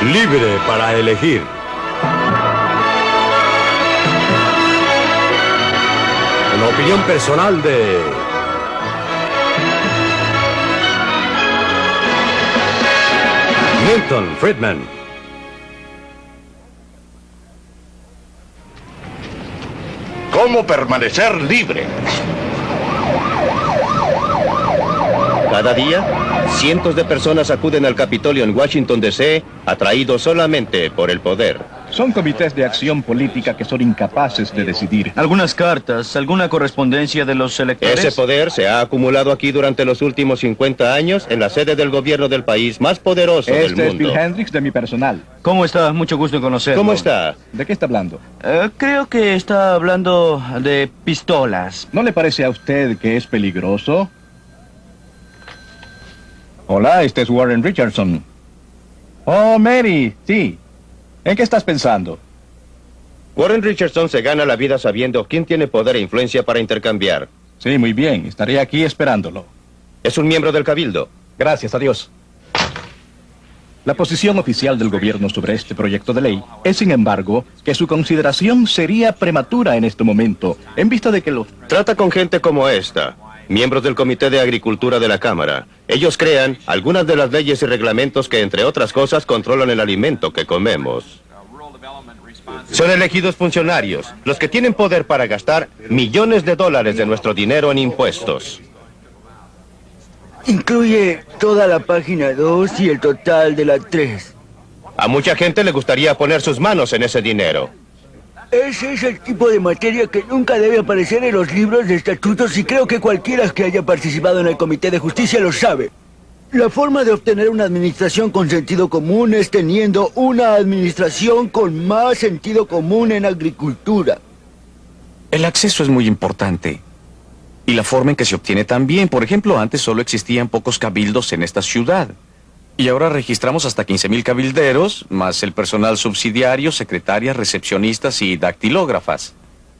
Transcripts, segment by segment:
Libre para elegir. Una opinión personal de... Milton Friedman. ¿Cómo permanecer libre? Cada día, cientos de personas acuden al Capitolio en Washington, D.C., atraídos solamente por el poder. Son comités de acción política que son incapaces de decidir. Algunas cartas, alguna correspondencia de los electores. Ese poder se ha acumulado aquí durante los últimos 50 años en la sede del gobierno del país más poderoso del mundo. Este es Bill Hendricks de mi personal. ¿Cómo está? Mucho gusto en conocerlo. ¿Cómo está? ¿De qué está hablando? Creo que está hablando de pistolas. ¿No le parece a usted que es peligroso? Hola, este es Warren Richardson. Oh, Mary, sí. ¿En qué estás pensando? Warren Richardson se gana la vida sabiendo quién tiene poder e influencia para intercambiar. Sí, muy bien. Estaré aquí esperándolo. Es un miembro del Cabildo. Gracias, adiós. La posición oficial del gobierno sobre este proyecto de ley es, sin embargo, que su consideración sería prematura en este momento, en vista de que los... Trata con gente como esta, miembros del Comité de Agricultura de la Cámara. Ellos crean algunas de las leyes y reglamentos que, entre otras cosas, controlan el alimento que comemos. Son elegidos funcionarios, los que tienen poder para gastar millones de dólares de nuestro dinero en impuestos. Incluye toda la página 2 y el total de la 3. A mucha gente le gustaría poner sus manos en ese dinero. Ese es el tipo de materia que nunca debe aparecer en los libros de estatutos y creo que cualquiera que haya participado en el Comité de Justicia lo sabe. La forma de obtener una administración con sentido común es teniendo una administración con más sentido común en agricultura. El acceso es muy importante. Y la forma en que se obtiene también. Por ejemplo, antes solo existían pocos cabildos en esta ciudad. Y ahora registramos hasta 15,000 cabilderos, más el personal subsidiario, secretarias, recepcionistas y dactilógrafas.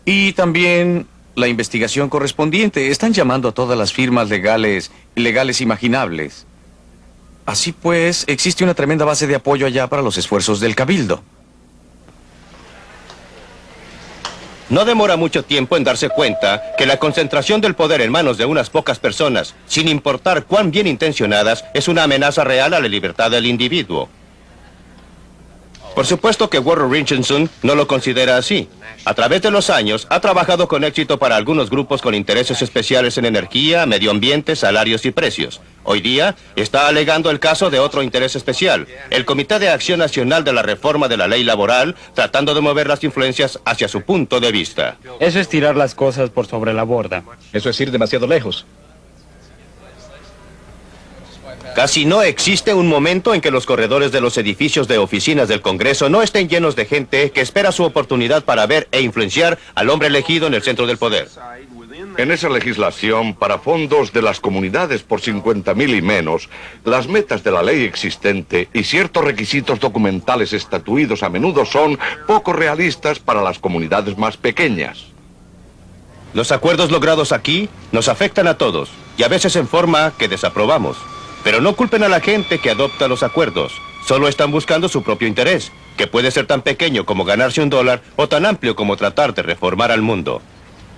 Y también la investigación correspondiente. Están llamando a todas las firmas legales imaginables. Así pues, existe una tremenda base de apoyo allá para los esfuerzos del cabildo. No demora mucho tiempo en darse cuenta que la concentración del poder en manos de unas pocas personas, sin importar cuán bien intencionadas, es una amenaza real a la libertad del individuo. Por supuesto que Warren Richardson no lo considera así. A través de los años, ha trabajado con éxito para algunos grupos con intereses especiales en energía, medio ambiente, salarios y precios. Hoy día, está alegando el caso de otro interés especial, el Comité de Acción Nacional de la Reforma de la Ley Laboral, tratando de mover las influencias hacia su punto de vista. Eso es tirar las cosas por sobre la borda. Eso es ir demasiado lejos. Casi no existe un momento en que los corredores de los edificios de oficinas del Congreso no estén llenos de gente que espera su oportunidad para ver e influenciar al hombre elegido en el centro del poder. En esa legislación, para fondos de las comunidades por 50,000 y menos, las metas de la ley existente y ciertos requisitos documentales estatuidos a menudo son poco realistas para las comunidades más pequeñas. Los acuerdos logrados aquí nos afectan a todos y a veces en forma que desaprobamos. Pero no culpen a la gente que adopta los acuerdos. Solo están buscando su propio interés, que puede ser tan pequeño como ganarse $1 o tan amplio como tratar de reformar al mundo.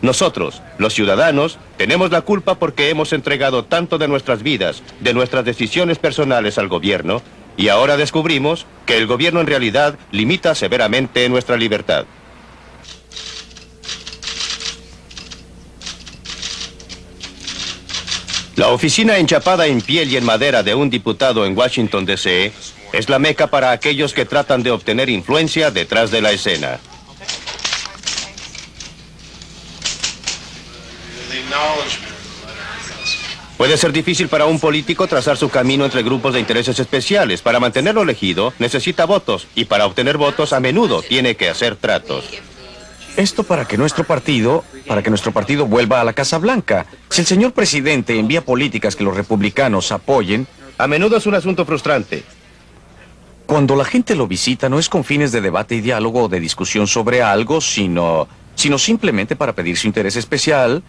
Nosotros, los ciudadanos, tenemos la culpa porque hemos entregado tanto de nuestras vidas, de nuestras decisiones personales al gobierno, y ahora descubrimos que el gobierno en realidad limita severamente nuestra libertad. La oficina enchapada en piel y en madera de un diputado en Washington, D.C. es la meca para aquellos que tratan de obtener influencia detrás de la escena. Puede ser difícil para un político trazar su camino entre grupos de intereses especiales. Para mantenerlo elegido, necesita votos, y para obtener votos a menudo tiene que hacer tratos. Esto para que nuestro partido vuelva a la Casa Blanca. Si el señor presidente envía políticas que los republicanos apoyen... A menudo es un asunto frustrante. Cuando la gente lo visita no es con fines de debate y diálogo o de discusión sobre algo, sino simplemente para pedir su interés especial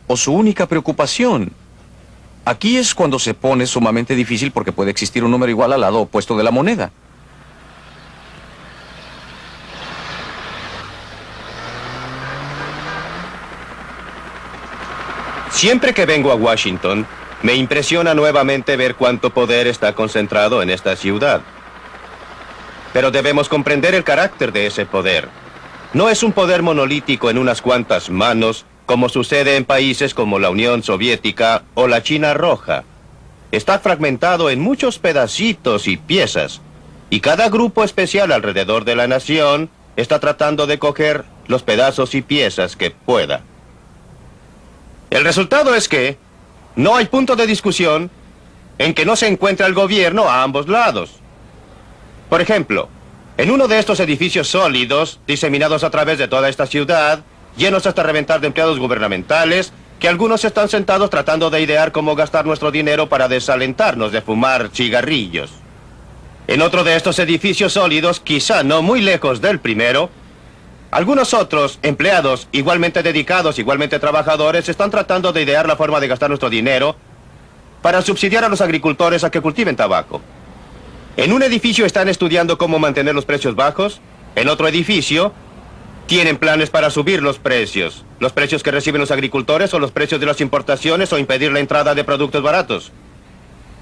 o su única preocupación. Aquí es cuando se pone sumamente difícil porque puede existir un número igual al lado opuesto de la moneda. Siempre que vengo a Washington, me impresiona nuevamente ver cuánto poder está concentrado en esta ciudad. Pero debemos comprender el carácter de ese poder. No es un poder monolítico en unas cuantas manos, como sucede en países como la Unión Soviética o la China Roja. Está fragmentado en muchos pedacitos y piezas, y cada grupo especial alrededor de la nación está tratando de coger los pedazos y piezas que pueda. El resultado es que no hay punto de discusión en que no se encuentre el gobierno a ambos lados. Por ejemplo, en uno de estos edificios sólidos, diseminados a través de toda esta ciudad, llenos hasta reventar de empleados gubernamentales, que algunos están sentados tratando de idear cómo gastar nuestro dinero para desalentarnos de fumar cigarrillos. En otro de estos edificios sólidos, quizá no muy lejos del primero, algunos otros empleados igualmente dedicados, igualmente trabajadores, están tratando de idear la forma de gastar nuestro dinero para subsidiar a los agricultores a que cultiven tabaco. En un edificio están estudiando cómo mantener los precios bajos, en otro edificio tienen planes para subir los precios que reciben los agricultores o los precios de las importaciones o impedir la entrada de productos baratos.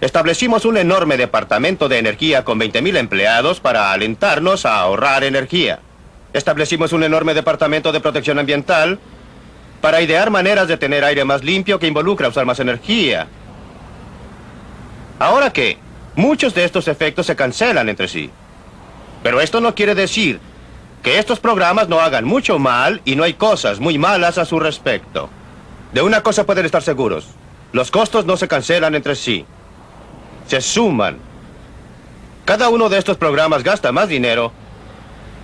Establecimos un enorme departamento de energía con 20,000 empleados para alentarnos a ahorrar energía. Establecimos un enorme departamento de protección ambiental para idear maneras de tener aire más limpio que involucra usar más energía. Ahora que muchos de estos efectos se cancelan entre sí. Pero esto no quiere decir que estos programas no hagan mucho mal y no hay cosas muy malas a su respecto. De una cosa pueden estar seguros: los costos no se cancelan entre sí, se suman. Cada uno de estos programas gasta más dinero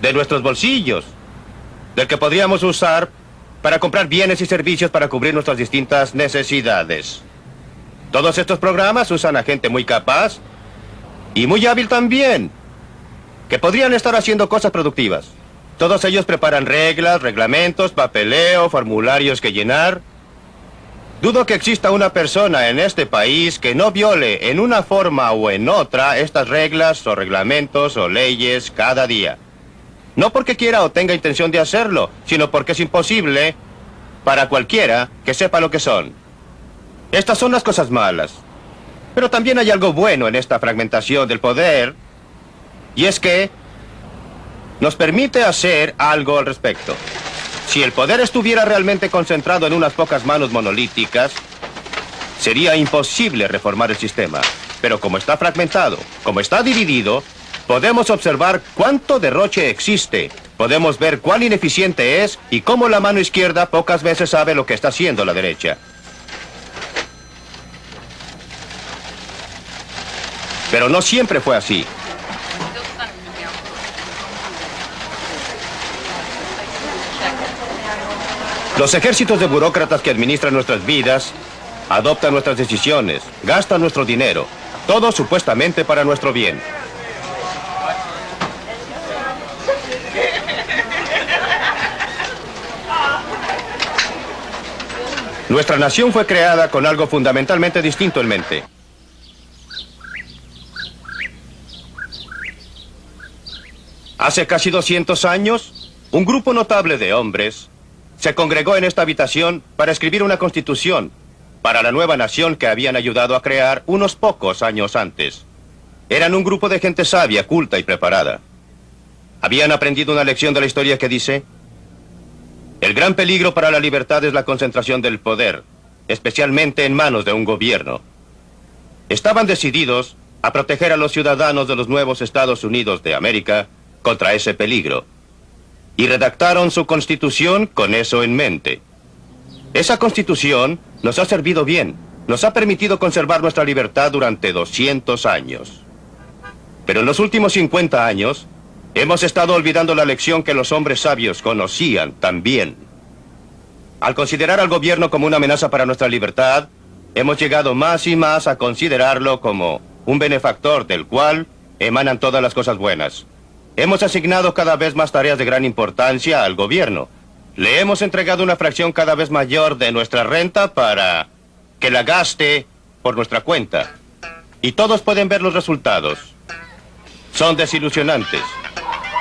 de nuestros bolsillos, del que podríamos usar para comprar bienes y servicios para cubrir nuestras distintas necesidades. Todos estos programas usan a gente muy capaz y muy hábil también, que podrían estar haciendo cosas productivas. Todos ellos preparan reglas, reglamentos, papeleo, formularios que llenar. Dudo que exista una persona en este país que no viole en una forma o en otra estas reglas o reglamentos o leyes cada día. No porque quiera o tenga intención de hacerlo, sino porque es imposible para cualquiera que sepa lo que son. Estas son las cosas malas. Pero también hay algo bueno en esta fragmentación del poder, y es que nos permite hacer algo al respecto. Si el poder estuviera realmente concentrado en unas pocas manos monolíticas, sería imposible reformar el sistema. Pero como está fragmentado, como está dividido, podemos observar cuánto derroche existe. Podemos ver cuán ineficiente es y cómo la mano izquierda pocas veces sabe lo que está haciendo la derecha. Pero no siempre fue así. Los ejércitos de burócratas que administran nuestras vidas adoptan nuestras decisiones, gastan nuestro dinero, todo supuestamente para nuestro bien. Nuestra nación fue creada con algo fundamentalmente distinto en mente. Hace casi 200 años, un grupo notable de hombres se congregó en esta habitación para escribir una constitución para la nueva nación que habían ayudado a crear unos pocos años antes. Eran un grupo de gente sabia, culta y preparada. Habían aprendido una lección de la historia que dice: el gran peligro para la libertad es la concentración del poder, especialmente en manos de un gobierno. Estaban decididos a proteger a los ciudadanos de los nuevos Estados Unidos de América contra ese peligro, y redactaron su constitución con eso en mente. Esa constitución nos ha servido bien, nos ha permitido conservar nuestra libertad durante 200 años. Pero en los últimos 50 años, hemos estado olvidando la lección que los hombres sabios conocían también. Al considerar al gobierno como una amenaza para nuestra libertad, hemos llegado más y más a considerarlo como un benefactor del cual emanan todas las cosas buenas. Hemos asignado cada vez más tareas de gran importancia al gobierno. Le hemos entregado una fracción cada vez mayor de nuestra renta para que la gaste por nuestra cuenta. Y todos pueden ver los resultados. Son desilusionantes.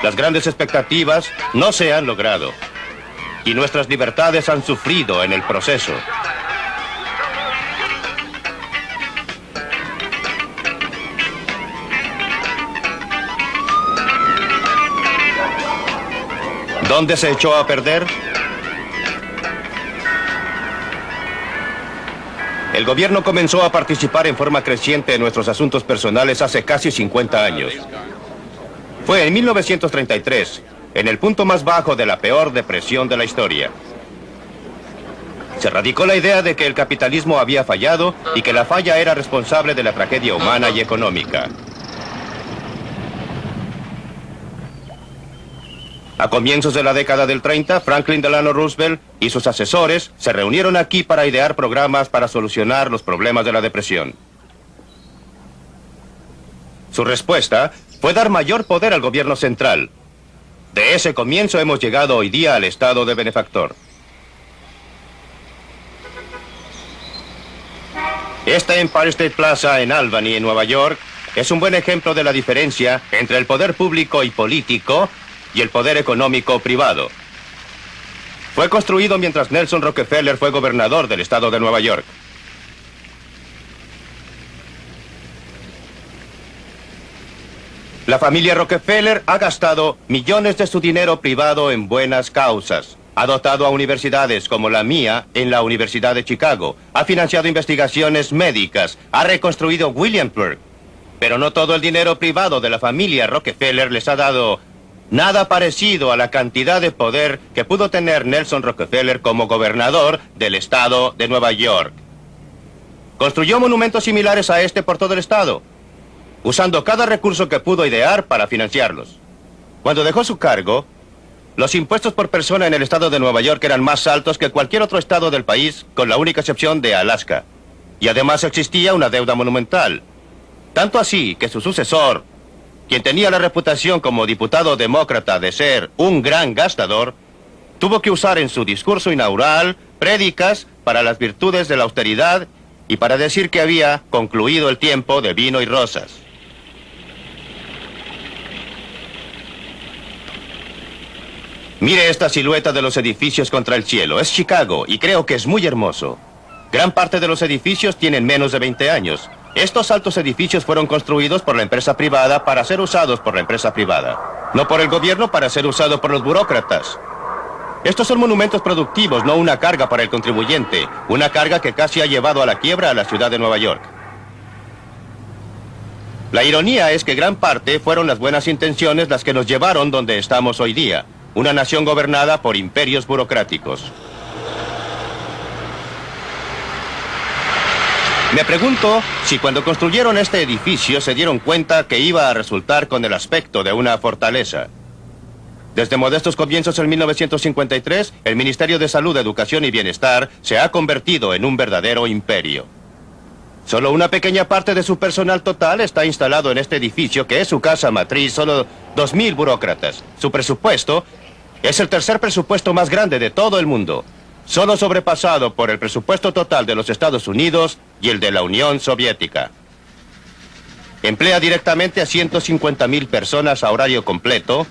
Las grandes expectativas no se han logrado. Y nuestras libertades han sufrido en el proceso. ¿Dónde se echó a perder? El gobierno comenzó a participar en forma creciente en nuestros asuntos personales hace casi 50 años. Fue en 1933, en el punto más bajo de la peor depresión de la historia. Se radicó la idea de que el capitalismo había fallado y que la falla era responsable de la tragedia humana y económica. A comienzos de la década del 30, Franklin Delano Roosevelt y sus asesores se reunieron aquí para idear programas para solucionar los problemas de la depresión. Su respuesta fue dar mayor poder al gobierno central. De ese comienzo hemos llegado hoy día al estado de benefactor. Esta Empire State Plaza en Albany, en Nueva York, es un buen ejemplo de la diferencia entre el poder público y político y el poder económico privado. Fue construido mientras Nelson Rockefeller fue gobernador del estado de Nueva York. La familia Rockefeller ha gastado millones de su dinero privado en buenas causas. Ha dotado a universidades como la mía en la Universidad de Chicago. Ha financiado investigaciones médicas. Ha reconstruido Williamsburg. Pero no todo el dinero privado de la familia Rockefeller les ha dado nada parecido a la cantidad de poder que pudo tener Nelson Rockefeller como gobernador del estado de Nueva York. Construyó monumentos similares a este por todo el estado, usando cada recurso que pudo idear para financiarlos. Cuando dejó su cargo, los impuestos por persona en el estado de Nueva York eran más altos que cualquier otro estado del país, con la única excepción de Alaska. Y además existía una deuda monumental. Tanto así que su sucesor, quien tenía la reputación como diputado demócrata de ser un gran gastador, tuvo que usar en su discurso inaugural prédicas para las virtudes de la austeridad y para decir que había concluido el tiempo de vino y rosas. Mire esta silueta de los edificios contra el cielo. Es Chicago y creo que es muy hermoso. Gran parte de los edificios tienen menos de 20 años. Estos altos edificios fueron construidos por la empresa privada para ser usados por la empresa privada. No por el gobierno para ser usados por los burócratas. Estos son monumentos productivos, no una carga para el contribuyente. Una carga que casi ha llevado a la quiebra a la ciudad de Nueva York. La ironía es que gran parte fueron las buenas intenciones las que nos llevaron donde estamos hoy día. Una nación gobernada por imperios burocráticos. Me pregunto si cuando construyeron este edificio se dieron cuenta que iba a resultar con el aspecto de una fortaleza. Desde modestos comienzos en 1953, el Ministerio de Salud, Educación y Bienestar se ha convertido en un verdadero imperio. Solo una pequeña parte de su personal total está instalado en este edificio, que es su casa matriz, solo 2.000 burócratas. Su presupuesto es el tercer presupuesto más grande de todo el mundo, solo sobrepasado por el presupuesto total de los Estados Unidos y el de la Unión Soviética. Emplea directamente a 150.000 personas a horario completo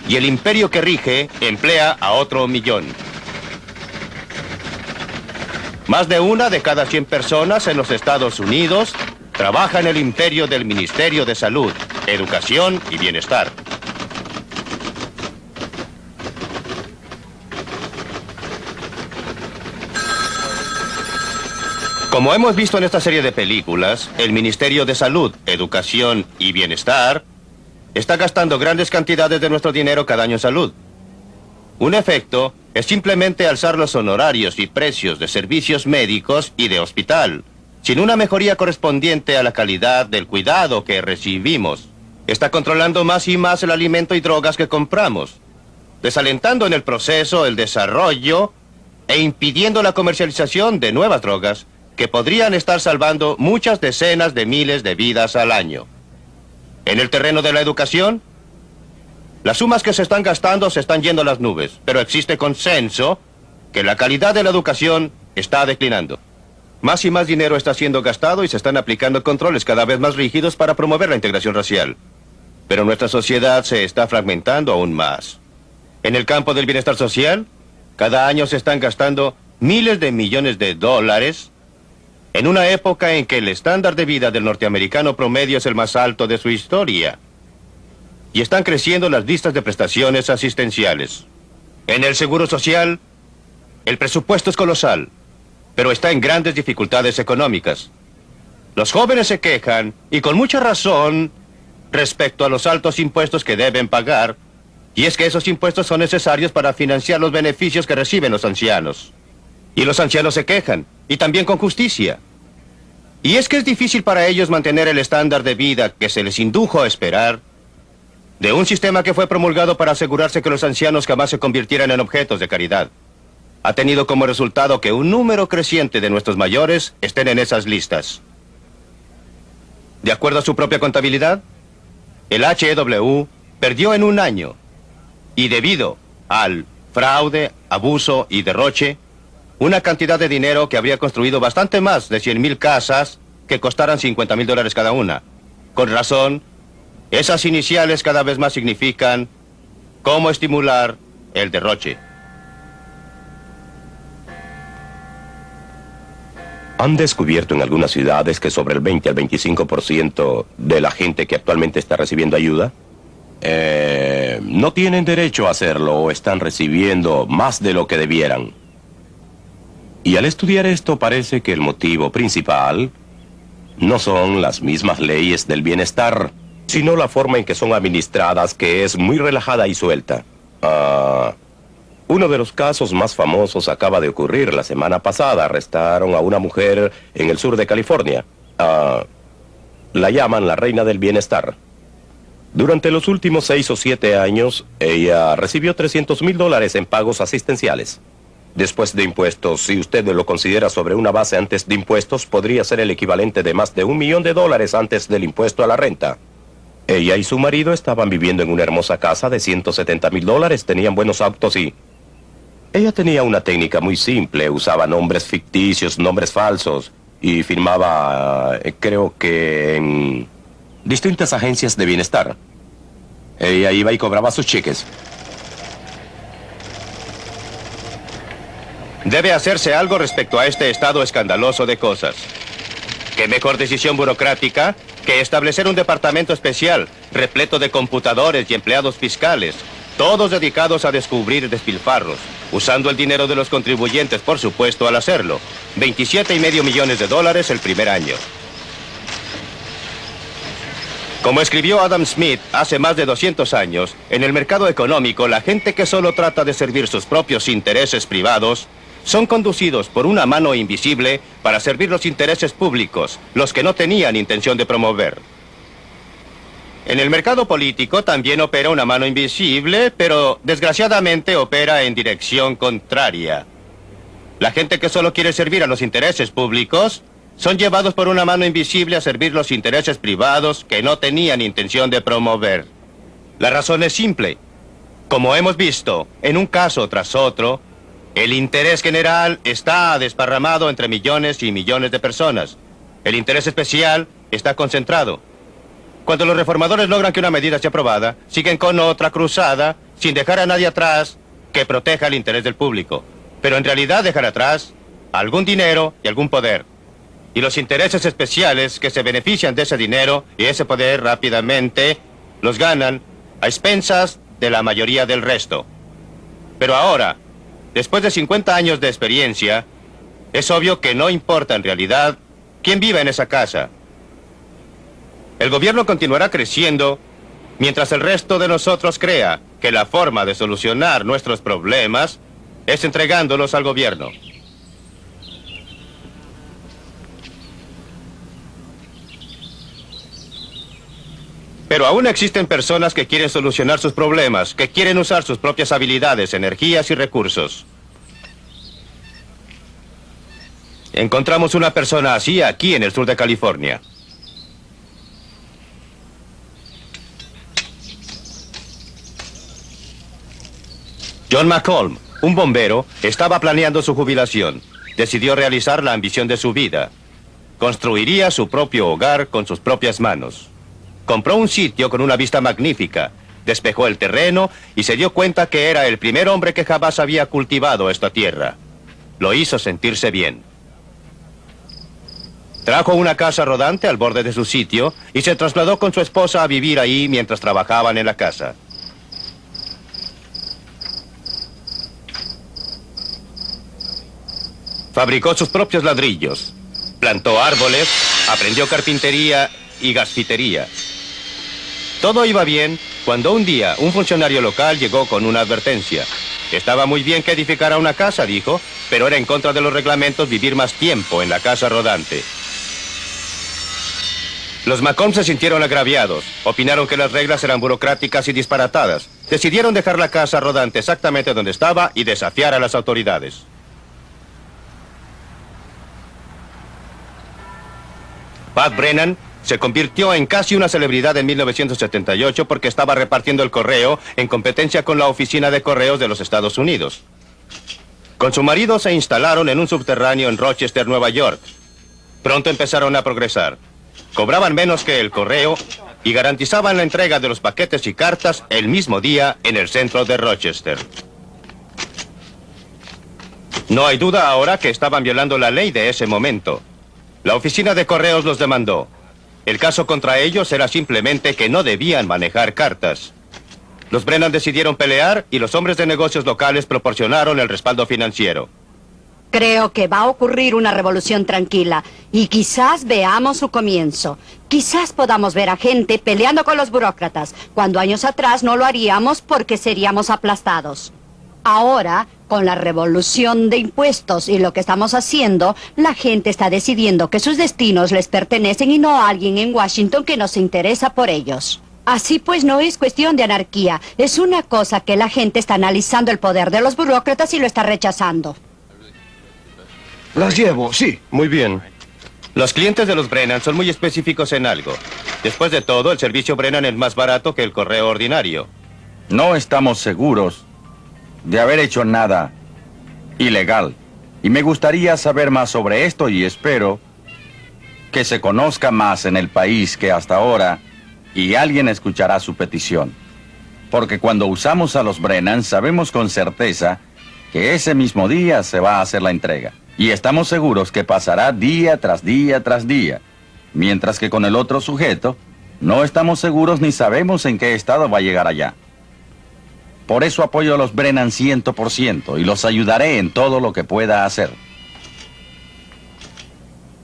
y el imperio que rige emplea a otro 1.000.000. Más de una de cada 100 personas en los Estados Unidos trabaja en el imperio del Ministerio de Salud, Educación y Bienestar. Como hemos visto en esta serie de películas, el Ministerio de Salud, Educación y Bienestar está gastando grandes cantidades de nuestro dinero cada año en salud. Un efecto es simplemente alzar los honorarios y precios de servicios médicos y de hospital, sin una mejoría correspondiente a la calidad del cuidado que recibimos. Está controlando más y más el alimento y drogas que compramos, desalentando en el proceso el desarrollo e impidiendo la comercialización de nuevas drogas que podrían estar salvando muchas decenas de miles de vidas al año. En el terreno de la educación, las sumas que se están gastando se están yendo a las nubes, pero existe consenso que la calidad de la educación está declinando. Más y más dinero está siendo gastado y se están aplicando controles cada vez más rígidos para promover la integración racial. Pero nuestra sociedad se está fragmentando aún más. En el campo del bienestar social, cada año se están gastando miles de millones de dólares en una época en que el estándar de vida del norteamericano promedio es el más alto de su historia. Y están creciendo las listas de prestaciones asistenciales. En el Seguro Social, el presupuesto es colosal, pero está en grandes dificultades económicas. Los jóvenes se quejan, y con mucha razón, respecto a los altos impuestos que deben pagar, y es que esos impuestos son necesarios para financiar los beneficios que reciben los ancianos. Y los ancianos se quejan, y también con justicia. Y es que es difícil para ellos mantener el estándar de vida que se les indujo a esperar de un sistema que fue promulgado para asegurarse que los ancianos jamás se convirtieran en objetos de caridad. Ha tenido como resultado que un número creciente de nuestros mayores estén en esas listas. De acuerdo a su propia contabilidad, el HEW perdió en un año, y debido al fraude, abuso y derroche, una cantidad de dinero que habría construido bastante más de 100,000 casas que costaran $50,000 cada una. Con razón, esas iniciales cada vez más significan cómo estimular el derroche. Han descubierto en algunas ciudades que sobre el 20 al 25% de la gente que actualmente está recibiendo ayuda no tienen derecho a hacerlo o están recibiendo más de lo que debieran. Y al estudiar esto parece que el motivo principal no son las mismas leyes del bienestar, sino la forma en que son administradas, que es muy relajada y suelta. Uno de los casos más famosos acaba de ocurrir la semana pasada. Arrestaron a una mujer en el sur de California. La llaman la reina del bienestar. Durante los últimos 6 o 7 años, ella recibió $300,000 en pagos asistenciales. Después de impuestos, si usted lo considera sobre una base antes de impuestos, podría ser el equivalente de más de $1 millón antes del impuesto a la renta. Ella y su marido estaban viviendo en una hermosa casa de $170,000, tenían buenos autos y... Ella tenía una técnica muy simple, usaba nombres ficticios, nombres falsos, y firmaba, creo que en distintas agencias de bienestar. Ella iba y cobraba sus cheques. Debe hacerse algo respecto a este estado escandaloso de cosas. ¿Qué mejor decisión burocrática que establecer un departamento especial, repleto de computadores y empleados fiscales, todos dedicados a descubrir despilfarros, usando el dinero de los contribuyentes, por supuesto, al hacerlo? $27,5 millones el primer año. Como escribió Adam Smith hace más de 200 años, en el mercado económico, la gente que solo trata de servir sus propios intereses privados son conducidos por una mano invisible para servir los intereses públicos, los que no tenían intención de promover. En el mercado político también opera una mano invisible, pero desgraciadamente opera en dirección contraria. La gente que solo quiere servir a los intereses públicos son llevados por una mano invisible a servir los intereses privados que no tenían intención de promover. La razón es simple. Como hemos visto, en un caso tras otro, el interés general está desparramado entre millones y millones de personas. El interés especial está concentrado. Cuando los reformadores logran que una medida sea aprobada, siguen con otra cruzada, sin dejar a nadie atrás que proteja el interés del público. Pero en realidad dejan atrás algún dinero y algún poder. Y los intereses especiales que se benefician de ese dinero y ese poder rápidamente los ganan a expensas de la mayoría del resto. Pero ahora, después de 50 años de experiencia, es obvio que no importa en realidad quién vive en esa casa. El gobierno continuará creciendo mientras el resto de nosotros crea que la forma de solucionar nuestros problemas es entregándolos al gobierno. Pero aún existen personas que quieren solucionar sus problemas, que quieren usar sus propias habilidades, energías y recursos. Encontramos una persona así aquí en el sur de California. John McColm, un bombero, estaba planeando su jubilación. Decidió realizar la ambición de su vida. Construiría su propio hogar con sus propias manos. Compró un sitio con una vista magnífica, despejó el terreno y se dio cuenta que era el primer hombre que jamás había cultivado esta tierra. Lo hizo sentirse bien. Trajo una casa rodante al borde de su sitio y se trasladó con su esposa a vivir ahí mientras trabajaban en la casa. Fabricó sus propios ladrillos, plantó árboles, aprendió carpintería y gasfitería. Todo iba bien cuando un día un funcionario local llegó con una advertencia. Estaba muy bien que edificara una casa, dijo, pero era en contra de los reglamentos vivir más tiempo en la casa rodante. Los Macomb se sintieron agraviados, opinaron que las reglas eran burocráticas y disparatadas. Decidieron dejar la casa rodante exactamente donde estaba y desafiar a las autoridades. Pat Brennan se convirtió en casi una celebridad en 1978 porque estaba repartiendo el correo en competencia con la Oficina de Correos de los Estados Unidos. Con su marido se instalaron en un subterráneo en Rochester, Nueva York. Pronto empezaron a progresar. Cobraban menos que el correo y garantizaban la entrega de los paquetes y cartas el mismo día en el centro de Rochester. No hay duda ahora que estaban violando la ley de ese momento. La Oficina de Correos los demandó. El caso contra ellos era simplemente que no debían manejar cartas. Los Brennan decidieron pelear y los hombres de negocios locales proporcionaron el respaldo financiero. Creo que va a ocurrir una revolución tranquila y quizás veamos su comienzo. Quizás podamos ver a gente peleando con los burócratas, cuando años atrás no lo haríamos porque seríamos aplastados. Ahora, con la revolución de impuestos y lo que estamos haciendo, la gente está decidiendo que sus destinos les pertenecen y no a alguien en Washington que no se interesa por ellos. Así pues, no es cuestión de anarquía. Es una cosa que la gente está analizando el poder de los burócratas y lo está rechazando. Las llevo, sí. Muy bien. Los clientes de los Brennan son muy específicos en algo. Después de todo, el servicio Brennan es más barato que el correo ordinario. No estamos seguros de haber hecho nada ilegal. Y me gustaría saber más sobre esto y espero que se conozca más en el país que hasta ahora y alguien escuchará su petición. Porque cuando usamos a los Brennan sabemos con certeza que ese mismo día se va a hacer la entrega. Y estamos seguros que pasará día tras día tras día. Mientras que con el otro sujeto no estamos seguros ni sabemos en qué estado va a llegar allá. Por eso apoyo a los Brennan 100% y los ayudaré en todo lo que pueda hacer.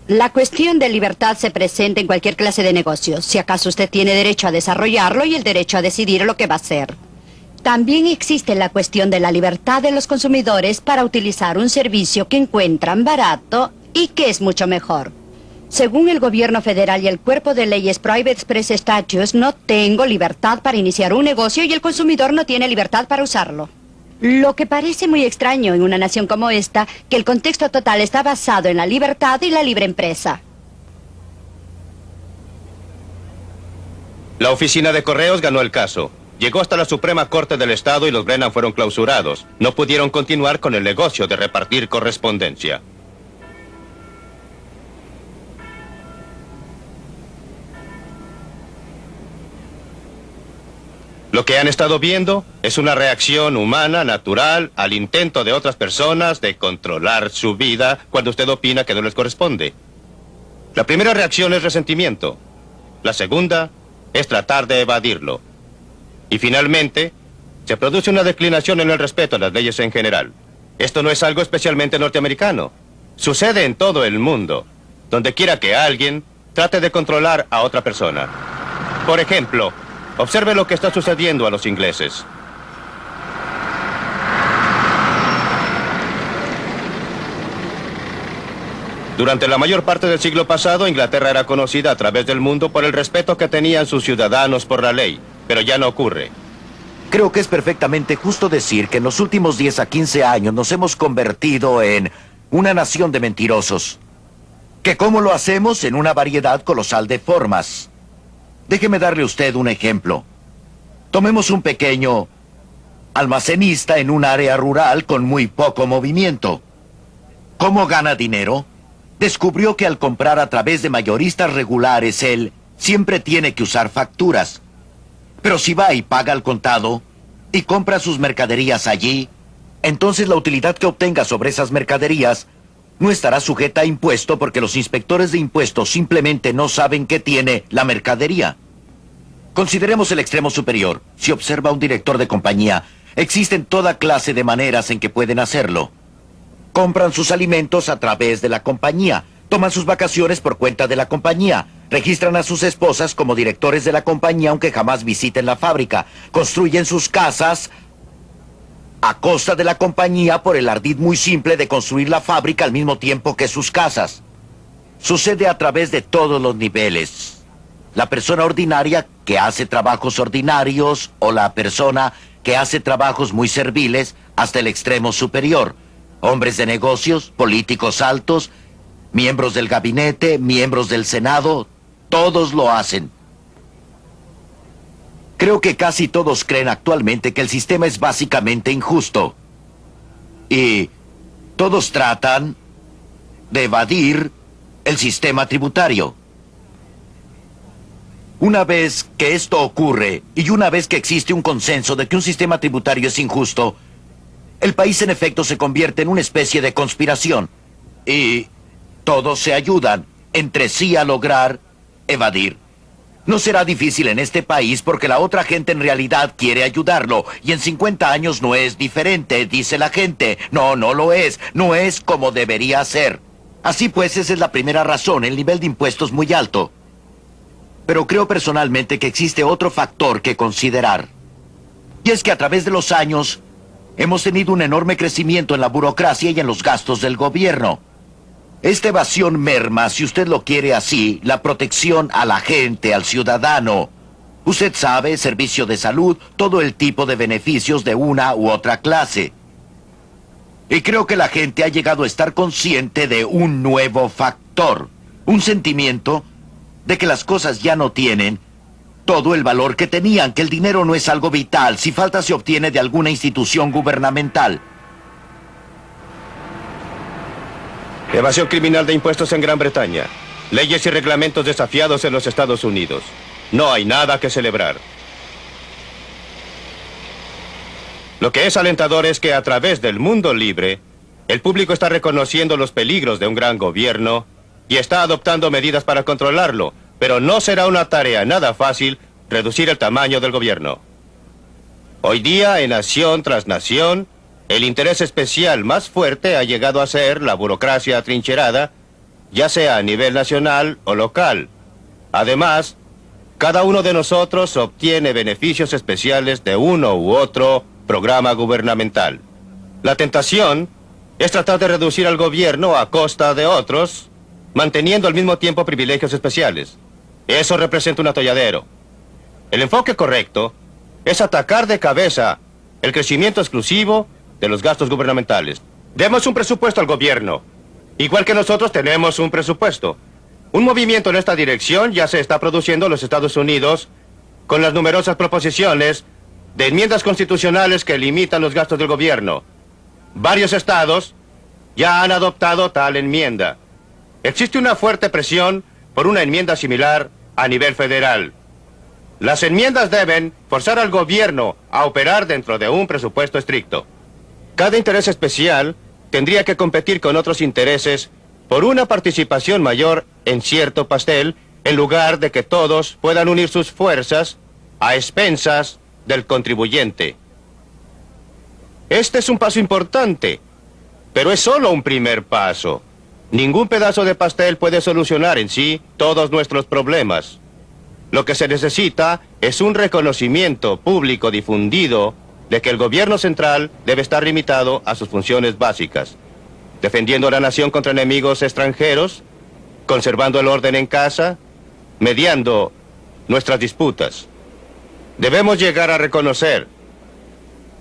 La cuestión de libertad se presenta en cualquier clase de negocio. Si acaso usted tiene derecho a desarrollarlo y el derecho a decidir lo que va a hacer. También existe la cuestión de la libertad de los consumidores para utilizar un servicio que encuentran barato y que es mucho mejor. Según el gobierno federal y el cuerpo de leyes Private Express Statutes, no tengo libertad para iniciar un negocio y el consumidor no tiene libertad para usarlo. Lo que parece muy extraño en una nación como esta, que el contexto total está basado en la libertad y la libre empresa. La Oficina de Correos ganó el caso. Llegó hasta la Suprema Corte del Estado y los Brennan fueron clausurados. No pudieron continuar con el negocio de repartir correspondencia. Lo que han estado viendo es una reacción humana, natural, al intento de otras personas de controlar su vida cuando usted opina que no les corresponde. La primera reacción es resentimiento. La segunda es tratar de evadirlo. Y finalmente, se produce una declinación en el respeto a las leyes en general. Esto no es algo especialmente norteamericano. Sucede en todo el mundo, donde quiera que alguien trate de controlar a otra persona. Por ejemplo, observe lo que está sucediendo a los ingleses. Durante la mayor parte del siglo pasado, Inglaterra era conocida a través del mundo por el respeto que tenían sus ciudadanos por la ley, pero ya no ocurre. Creo que es perfectamente justo decir que en los últimos 10 a 15 años nos hemos convertido en una nación de mentirosos. ¿Que cómo lo hacemos? En una variedad colosal de formas. Déjeme darle a usted un ejemplo. Tomemos un pequeño almacenista en un área rural con muy poco movimiento. ¿Cómo gana dinero? Descubrió que al comprar a través de mayoristas regulares, él siempre tiene que usar facturas. Pero si va y paga al contado y compra sus mercaderías allí, entonces la utilidad que obtenga sobre esas mercaderías no estará sujeta a impuesto porque los inspectores de impuestos simplemente no saben qué tiene la mercadería. Consideremos el extremo superior. Si observa a un director de compañía, existen toda clase de maneras en que pueden hacerlo. Compran sus alimentos a través de la compañía. Toman sus vacaciones por cuenta de la compañía. Registran a sus esposas como directores de la compañía aunque jamás visiten la fábrica. Construyen sus casas a costa de la compañía por el ardid muy simple de construir la fábrica al mismo tiempo que sus casas. Sucede a través de todos los niveles. La persona ordinaria que hace trabajos ordinarios o la persona que hace trabajos muy serviles hasta el extremo superior. Hombres de negocios, políticos altos, miembros del gabinete, miembros del Senado, todos lo hacen. Creo que casi todos creen actualmente que el sistema es básicamente injusto. Y todos tratan de evadir el sistema tributario. Una vez que esto ocurre, y una vez que existe un consenso de que un sistema tributario es injusto, el país en efecto se convierte en una especie de conspiración. Y todos se ayudan entre sí a lograr evadir. No será difícil en este país porque la otra gente en realidad quiere ayudarlo. Y en 50 años no es diferente, dice la gente. No, no lo es. No es como debería ser. Así pues, esa es la primera razón, el nivel de impuestos muy alto. Pero creo personalmente que existe otro factor que considerar. Y es que a través de los años hemos tenido un enorme crecimiento en la burocracia y en los gastos del gobierno. Esta evasión merma, si usted lo quiere así, la protección a la gente, al ciudadano. Usted sabe, servicio de salud, todo el tipo de beneficios de una u otra clase. Y creo que la gente ha llegado a estar consciente de un nuevo factor. Un sentimiento de que las cosas ya no tienen todo el valor que tenían, que el dinero no es algo vital, si falta se obtiene de alguna institución gubernamental. Evasión criminal de impuestos en Gran Bretaña. Leyes y reglamentos desafiados en los Estados Unidos. No hay nada que celebrar. Lo que es alentador es que a través del mundo libre, el público está reconociendo los peligros de un gran gobierno y está adoptando medidas para controlarlo, pero no será una tarea nada fácil reducir el tamaño del gobierno. Hoy día, en nación tras nación, el interés especial más fuerte ha llegado a ser la burocracia atrincherada, ya sea a nivel nacional o local. Además, cada uno de nosotros obtiene beneficios especiales de uno u otro programa gubernamental. La tentación es tratar de reducir al gobierno a costa de otros, manteniendo al mismo tiempo privilegios especiales. Eso representa un atolladero. El enfoque correcto es atacar de cabeza el crecimiento exclusivo de los gastos gubernamentales. Demos un presupuesto al gobierno, igual que nosotros tenemos un presupuesto. Un movimiento en esta dirección ya se está produciendo en los Estados Unidos con las numerosas proposiciones de enmiendas constitucionales que limitan los gastos del gobierno. Varios estados ya han adoptado tal enmienda. Existe una fuerte presión por una enmienda similar a nivel federal. Las enmiendas deben forzar al gobierno a operar dentro de un presupuesto estricto. Cada interés especial tendría que competir con otros intereses por una participación mayor en cierto pastel, en lugar de que todos puedan unir sus fuerzas a expensas del contribuyente. Este es un paso importante, pero es solo un primer paso. Ningún pedazo de pastel puede solucionar en sí todos nuestros problemas. Lo que se necesita es un reconocimiento público difundido de que el gobierno central debe estar limitado a sus funciones básicas, defendiendo a la nación contra enemigos extranjeros, conservando el orden en casa, mediando nuestras disputas. Debemos llegar a reconocer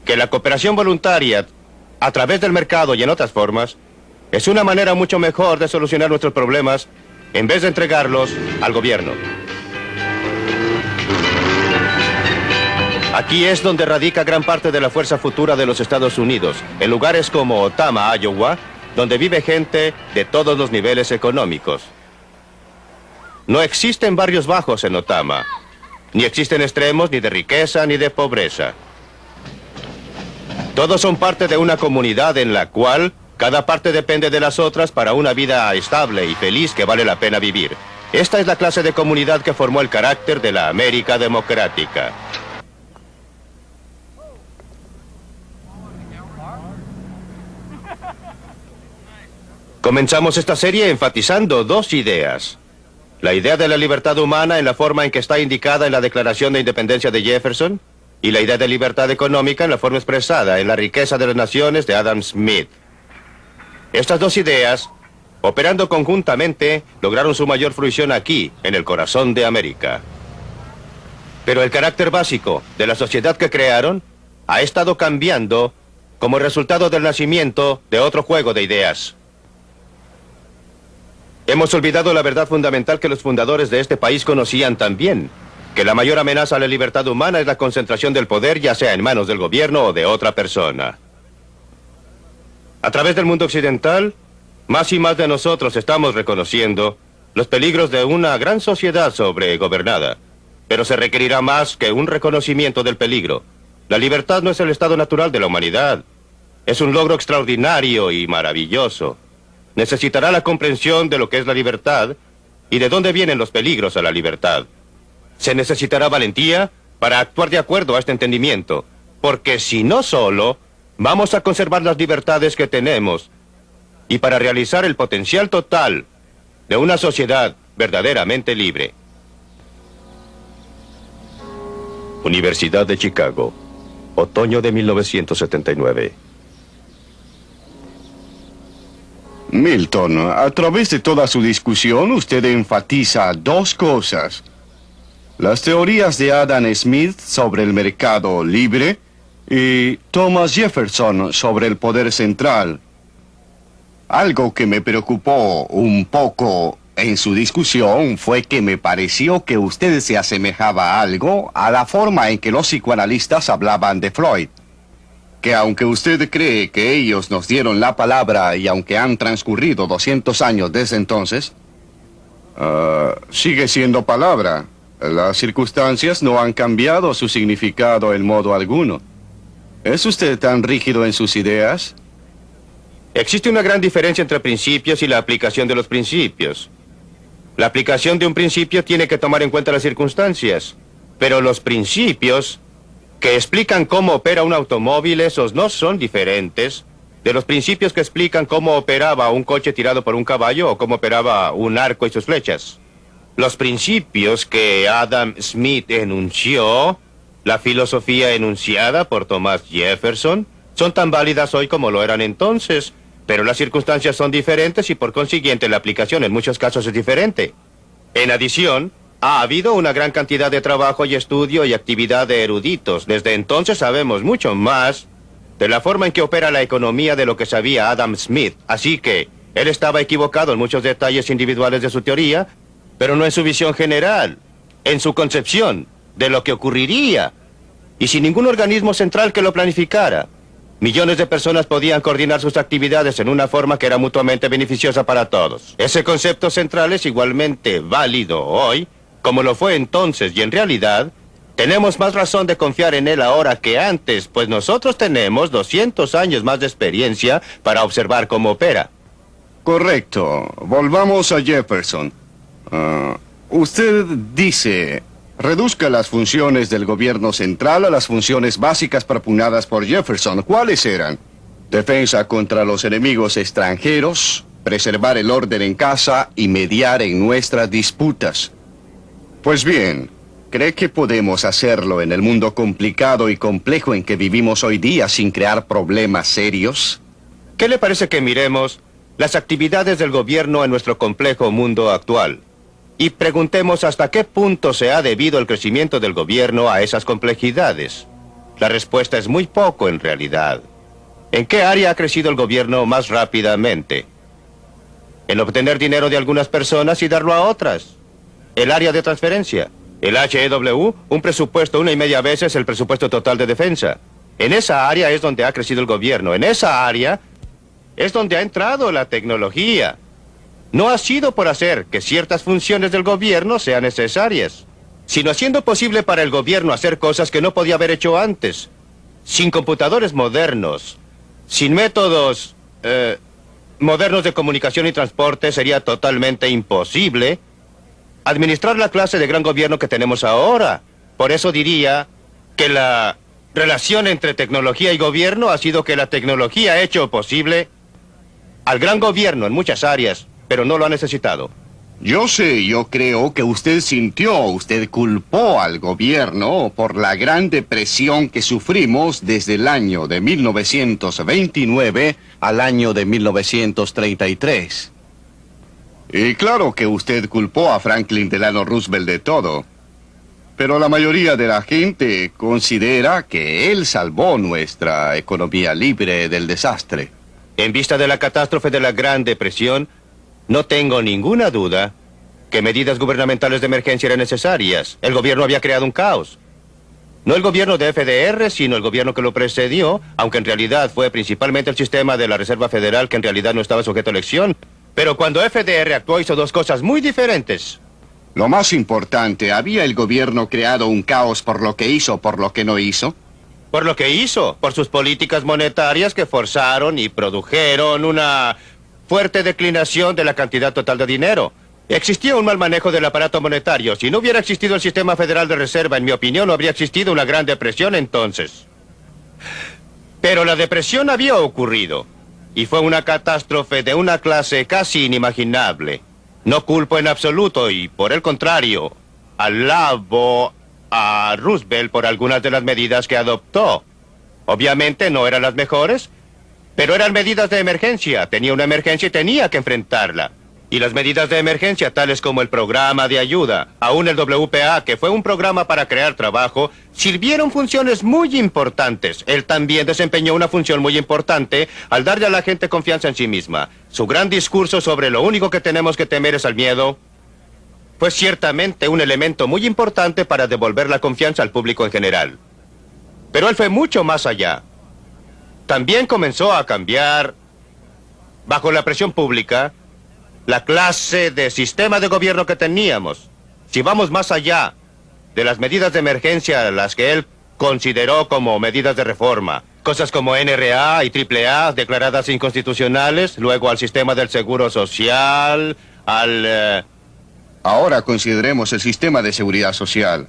que la cooperación voluntaria a través del mercado y en otras formas es una manera mucho mejor de solucionar nuestros problemas en vez de entregarlos al gobierno. Aquí es donde radica gran parte de la fuerza futura de los Estados Unidos, en lugares como Otama, Iowa, donde vive gente de todos los niveles económicos. No existen barrios bajos en Otama, ni existen extremos ni de riqueza ni de pobreza. Todos son parte de una comunidad en la cual cada parte depende de las otras para una vida estable y feliz que vale la pena vivir. Esta es la clase de comunidad que formó el carácter de la América democrática. Comenzamos esta serie enfatizando dos ideas. La idea de la libertad humana en la forma en que está indicada en la Declaración de Independencia de Jefferson y la idea de libertad económica en la forma expresada en la riqueza de las naciones de Adam Smith. Estas dos ideas, operando conjuntamente, lograron su mayor fruición aquí, en el corazón de América. Pero el carácter básico de la sociedad que crearon ha estado cambiando como resultado del nacimiento de otro juego de ideas. Hemos olvidado la verdad fundamental que los fundadores de este país conocían también, que la mayor amenaza a la libertad humana es la concentración del poder, ya sea en manos del gobierno o de otra persona. A través del mundo occidental, más y más de nosotros estamos reconociendo los peligros de una gran sociedad sobregobernada, pero se requerirá más que un reconocimiento del peligro. La libertad no es el estado natural de la humanidad, es un logro extraordinario y maravilloso. Necesitará la comprensión de lo que es la libertad y de dónde vienen los peligros a la libertad. Se necesitará valentía para actuar de acuerdo a este entendimiento, porque si no solo, vamos a conservar las libertades que tenemos y para realizar el potencial total de una sociedad verdaderamente libre. Universidad de Chicago, otoño de 1979. Milton, a través de toda su discusión, usted enfatiza dos cosas. Las teorías de Adam Smith sobre el mercado libre y Thomas Jefferson sobre el poder central. Algo que me preocupó un poco en su discusión fue que me pareció que usted se asemejaba algo a la forma en que los psicoanalistas hablaban de Freud. Que aunque usted cree que ellos nos dieron la palabra y aunque han transcurrido 200 años desde entonces, sigue siendo palabra. Las circunstancias no han cambiado su significado en modo alguno. ¿Es usted tan rígido en sus ideas? Existe una gran diferencia entre principios y la aplicación de los principios. La aplicación de un principio tiene que tomar en cuenta las circunstancias, pero los principios que explican cómo opera un automóvil, esos no son diferentes de los principios que explican cómo operaba un coche tirado por un caballo o cómo operaba un arco y sus flechas. Los principios que Adam Smith enunció, la filosofía enunciada por Thomas Jefferson, son tan válidas hoy como lo eran entonces, pero las circunstancias son diferentes y por consiguiente la aplicación en muchos casos es diferente. En adición, ha habido una gran cantidad de trabajo y estudio y actividad de eruditos. Desde entonces sabemos mucho más de la forma en que opera la economía de lo que sabía Adam Smith. Así que él estaba equivocado en muchos detalles individuales de su teoría, pero no en su visión general, en su concepción de lo que ocurriría, y sin ningún organismo central que lo planificara. Millones de personas podían coordinar sus actividades en una forma que era mutuamente beneficiosa para todos. Ese concepto central es igualmente válido hoy, como lo fue entonces, y en realidad, tenemos más razón de confiar en él ahora que antes, pues nosotros tenemos 200 años más de experiencia para observar cómo opera. Correcto. Volvamos a Jefferson. Usted dice, reduzca las funciones del gobierno central a las funciones básicas propugnadas por Jefferson. ¿Cuáles eran? Defensa contra los enemigos extranjeros, preservar el orden en casa y mediar en nuestras disputas. Pues bien, ¿cree que podemos hacerlo en el mundo complicado y complejo en que vivimos hoy día sin crear problemas serios? ¿Qué le parece que miremos las actividades del gobierno en nuestro complejo mundo actual y preguntemos hasta qué punto se ha debido el crecimiento del gobierno a esas complejidades? La respuesta es muy poco en realidad. ¿En qué área ha crecido el gobierno más rápidamente? En obtener dinero de algunas personas y darlo a otras. El área de transferencia. El HEW, un presupuesto 1,5 veces el presupuesto total de defensa. En esa área es donde ha crecido el gobierno. En esa área es donde ha entrado la tecnología. No ha sido por hacer que ciertas funciones del gobierno sean necesarias, sino haciendo posible para el gobierno hacer cosas que no podía haber hecho antes. Sin computadores modernos, sin métodos modernos de comunicación y transporte, sería totalmente imposible administrar la clase de gran gobierno que tenemos ahora. Por eso diría que la relación entre tecnología y gobierno ha sido que la tecnología ha hecho posible al gran gobierno en muchas áreas, pero no lo ha necesitado. Yo creo que usted culpó al gobierno por la gran depresión que sufrimos desde el año de 1929 al año de 1933. Y claro que usted culpó a Franklin Delano Roosevelt de todo. Pero la mayoría de la gente considera que él salvó nuestra economía libre del desastre. En vista de la catástrofe de la Gran Depresión, no tengo ninguna duda que medidas gubernamentales de emergencia eran necesarias. El gobierno había creado un caos. No el gobierno de FDR, sino el gobierno que lo precedió, aunque en realidad fue principalmente el sistema de la Reserva Federal que en realidad no estaba sujeto a elección. Pero cuando FDR actuó hizo dos cosas muy diferentes. Lo más importante, ¿había el gobierno creado un caos por lo que hizo o por lo que no hizo? Por lo que hizo, por sus políticas monetarias que forzaron y produjeron una fuerte declinación de la cantidad total de dinero. Existía un mal manejo del aparato monetario. Si no hubiera existido el sistema federal de reserva, en mi opinión, no habría existido una gran depresión entonces. Pero la depresión había ocurrido, y fue una catástrofe de una clase casi inimaginable. No culpo en absoluto, y por el contrario, alabo a Roosevelt por algunas de las medidas que adoptó. Obviamente no eran las mejores, pero eran medidas de emergencia. Tenía una emergencia y tenía que enfrentarla. Y las medidas de emergencia, tales como el programa de ayuda, aún el WPA, que fue un programa para crear trabajo, sirvieron funciones muy importantes. Él también desempeñó una función muy importante al darle a la gente confianza en sí misma. Su gran discurso sobre lo único que tenemos que temer es al miedo fue ciertamente un elemento muy importante para devolver la confianza al público en general. Pero él fue mucho más allá. También comenzó a cambiar, bajo la presión pública, la clase de sistema de gobierno que teníamos. Si vamos más allá de las medidas de emergencia, las que él consideró como medidas de reforma, cosas como NRA y AAA declaradas inconstitucionales, luego al sistema del seguro social, Ahora consideremos el sistema de seguridad social.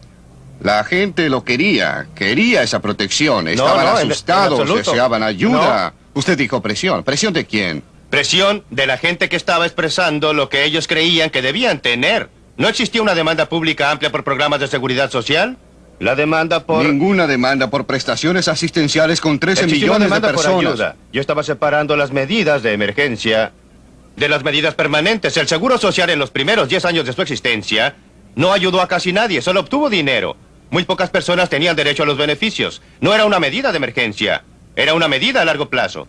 La gente lo quería esa protección, estaban asustados, deseaban ayuda. No. Usted dijo presión. ¿Presión de quién? Presión de la gente que estaba expresando lo que ellos creían que debían tener. ¿No existía una demanda pública amplia por programas de seguridad social? La demanda por... Ninguna demanda por prestaciones asistenciales con 13 millones de personas. Por ayuda. Yo estaba separando las medidas de emergencia de las medidas permanentes. El Seguro Social en los primeros 10 años de su existencia no ayudó a casi nadie, solo obtuvo dinero. Muy pocas personas tenían derecho a los beneficios. No era una medida de emergencia, era una medida a largo plazo.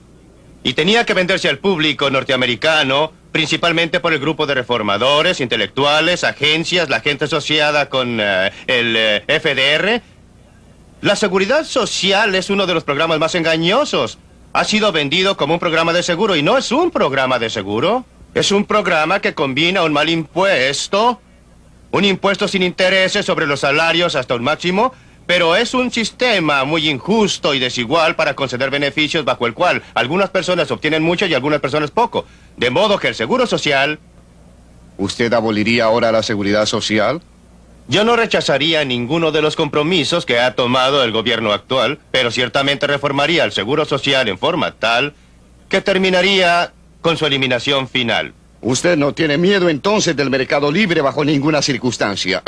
Y tenía que venderse al público norteamericano, principalmente por el grupo de reformadores, intelectuales, agencias, la gente asociada con el FDR. La seguridad social es uno de los programas más engañosos. Ha sido vendido como un programa de seguro y no es un programa de seguro. Es un programa que combina un mal impuesto, un impuesto sin intereses sobre los salarios hasta un máximo, pero es un sistema muy injusto y desigual para conceder beneficios bajo el cual algunas personas obtienen mucho y algunas personas poco. De modo que el seguro social... ¿Usted aboliría ahora la seguridad social? Yo no rechazaría ninguno de los compromisos que ha tomado el gobierno actual, pero ciertamente reformaría el seguro social en forma tal que terminaría con su eliminación final. Usted no tiene miedo entonces del mercado libre bajo ninguna circunstancia.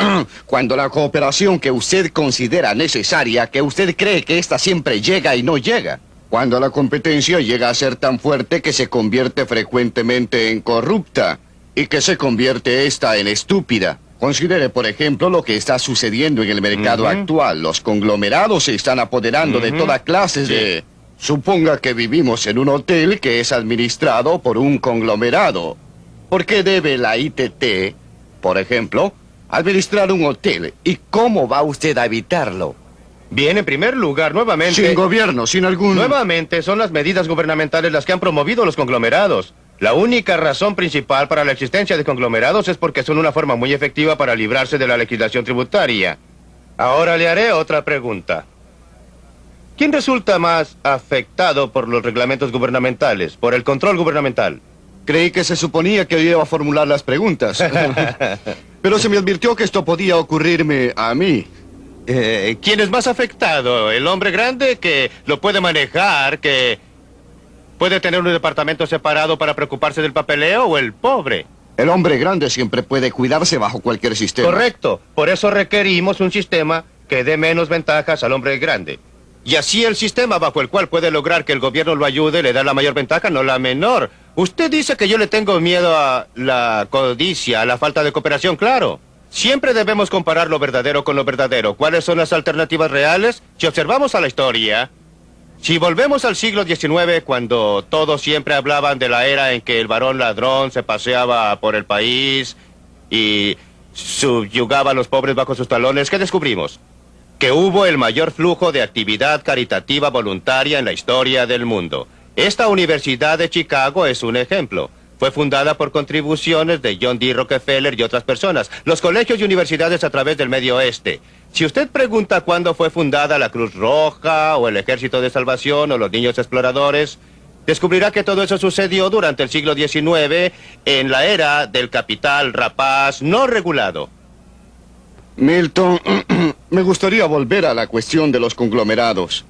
Cuando la cooperación que usted considera necesaria, que usted cree que esta siempre llega y no llega. Cuando la competencia llega a ser tan fuerte que se convierte frecuentemente en corrupta y que se convierte esta en estúpida. Considere, por ejemplo, lo que está sucediendo en el mercado actual. Los conglomerados se están apoderando de toda clase de... Suponga que vivimos en un hotel que es administrado por un conglomerado. ¿Por qué debe la ITT, por ejemplo, administrar un hotel? ¿Y cómo va usted a evitarlo? Bien, en primer lugar, nuevamente... Sin gobierno, sin algún... Nuevamente, son las medidas gubernamentales las que han promovido los conglomerados. La única razón principal para la existencia de conglomerados es porque son una forma muy efectiva para librarse de la legislación tributaria. Ahora le haré otra pregunta. ¿Quién resulta más afectado por los reglamentos gubernamentales, por el control gubernamental? Creí que se suponía que iba a formular las preguntas. Pero se me advirtió que esto podía ocurrirme a mí. ¿Quién es más afectado? ¿El hombre grande que lo puede manejar, que Puede tener un departamento separado para preocuparse del papeleo o el pobre. El hombre grande siempre puede cuidarse bajo cualquier sistema. Correcto. Por eso requerimos un sistema que dé menos ventajas al hombre grande. Y así el sistema bajo el cual puede lograr que el gobierno lo ayude le da la mayor ventaja, no la menor. Usted dice que yo le tengo miedo a la codicia, a la falta de cooperación, claro. Siempre debemos comparar lo verdadero con lo verdadero. ¿Cuáles son las alternativas reales? Si observamos a la historia, si volvemos al siglo XIX, cuando todos siempre hablaban de la era en que el varón ladrón se paseaba por el país y subyugaba a los pobres bajo sus talones, ¿qué descubrimos? Que hubo el mayor flujo de actividad caritativa voluntaria en la historia del mundo. Esta Universidad de Chicago es un ejemplo. Fue fundada por contribuciones de John D. Rockefeller y otras personas. Los colegios y universidades a través del Medio Oeste. Si usted pregunta cuándo fue fundada la Cruz Roja, o el Ejército de Salvación, o los Niños Exploradores, descubrirá que todo eso sucedió durante el siglo XIX, en la era del capital rapaz no regulado. Milton, me gustaría volver a la cuestión de los conglomerados.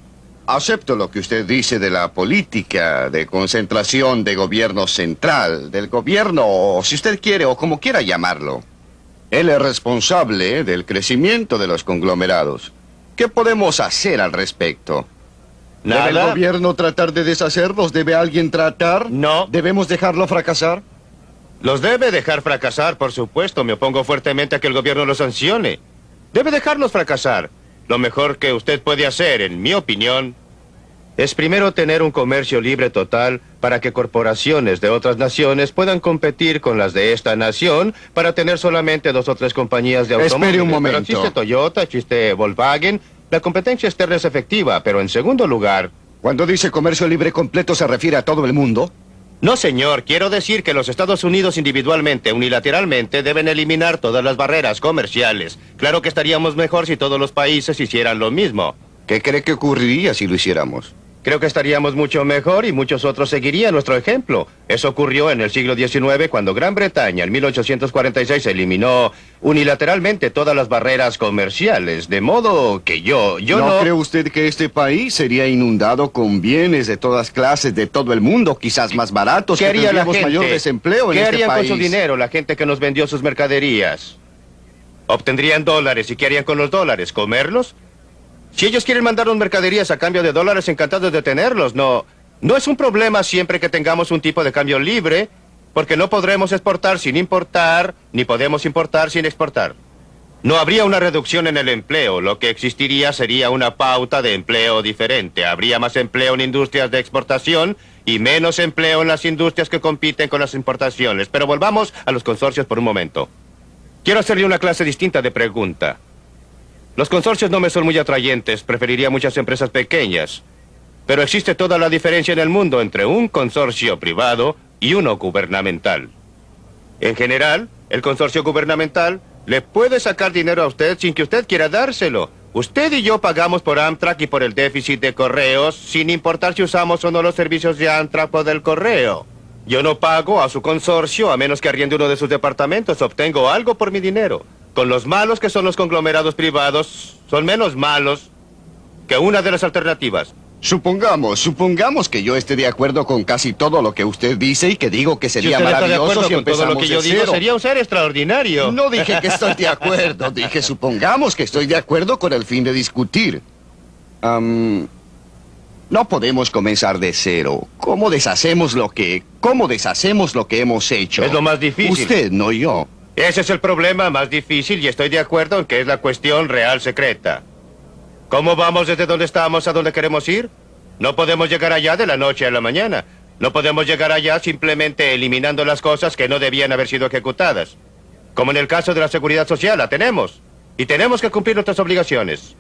Acepto lo que usted dice de la política de concentración de gobierno central, del gobierno, o si usted quiere, o como quiera llamarlo. Él es responsable del crecimiento de los conglomerados. ¿Qué podemos hacer al respecto? Nada. ¿Debe el gobierno tratar de deshacerlos? ¿Debe alguien tratar? No. ¿Debemos dejarlo fracasar? Los debe dejar fracasar, por supuesto. Me opongo fuertemente a que el gobierno los sancione. Debe dejarlos fracasar. Lo mejor que usted puede hacer, en mi opinión, es primero tener un comercio libre total para que corporaciones de otras naciones puedan competir con las de esta nación para tener solamente 2 o 3 compañías de automóviles. Espere un momento. Pero existe Toyota, existe Volkswagen. La competencia externa es efectiva, pero en segundo lugar... Cuando dice comercio libre completo, ¿se refiere a todo el mundo? No, señor. Quiero decir que los Estados Unidos individualmente, unilateralmente, deben eliminar todas las barreras comerciales. Claro que estaríamos mejor si todos los países hicieran lo mismo. ¿Qué cree que ocurriría si lo hiciéramos? Creo que estaríamos mucho mejor y muchos otros seguirían nuestro ejemplo. Eso ocurrió en el siglo XIX cuando Gran Bretaña en 1846 eliminó unilateralmente todas las barreras comerciales. De modo que yo no... ¿No cree usted que este país sería inundado con bienes de todas clases de todo el mundo, quizás más baratos, ¿Qué que haría la tendríamos gente? mayor desempleo en ¿Qué este harían país? con su dinero la gente que nos vendió sus mercaderías? Obtendrían dólares. ¿Y qué harían con los dólares? ¿Comerlos? Si ellos quieren mandarnos mercaderías a cambio de dólares, encantados de tenerlos. No es un problema siempre que tengamos un tipo de cambio libre, porque no podremos exportar sin importar, ni podemos importar sin exportar. No habría una reducción en el empleo. Lo que existiría sería una pauta de empleo diferente. Habría más empleo en industrias de exportación y menos empleo en las industrias que compiten con las importaciones. Pero volvamos a los consorcios por un momento. Quiero hacerle una clase distinta de pregunta. Los consorcios no me son muy atrayentes, preferiría muchas empresas pequeñas. Pero existe toda la diferencia en el mundo entre un consorcio privado y uno gubernamental. En general, el consorcio gubernamental le puede sacar dinero a usted sin que usted quiera dárselo. Usted y yo pagamos por Amtrak y por el déficit de correos, sin importar si usamos o no los servicios de Amtrak o del correo. Yo no pago a su consorcio a menos que arriende uno de sus departamentos. Obtengo algo por mi dinero. Con los malos que son los conglomerados privados, son menos malos que una de las alternativas. Supongamos que yo esté de acuerdo con casi todo lo que usted dice y que digo que sería si usted maravilloso está de acuerdo si con todo empezamos lo que yo de digo, cero. sería un ser extraordinario. No dije que estoy de acuerdo, dije supongamos que estoy de acuerdo con el fin de discutir. No podemos comenzar de cero. ¿Cómo deshacemos lo que hemos hecho? Es lo más difícil. Usted, no yo. Ese es el problema más difícil y estoy de acuerdo en que es la cuestión real secreta. ¿Cómo vamos desde donde estamos a donde queremos ir? No podemos llegar allá de la noche a la mañana. No podemos llegar allá simplemente eliminando las cosas que no debían haber sido ejecutadas. Como en el caso de la seguridad social, la tenemos. Y tenemos que cumplir nuestras obligaciones.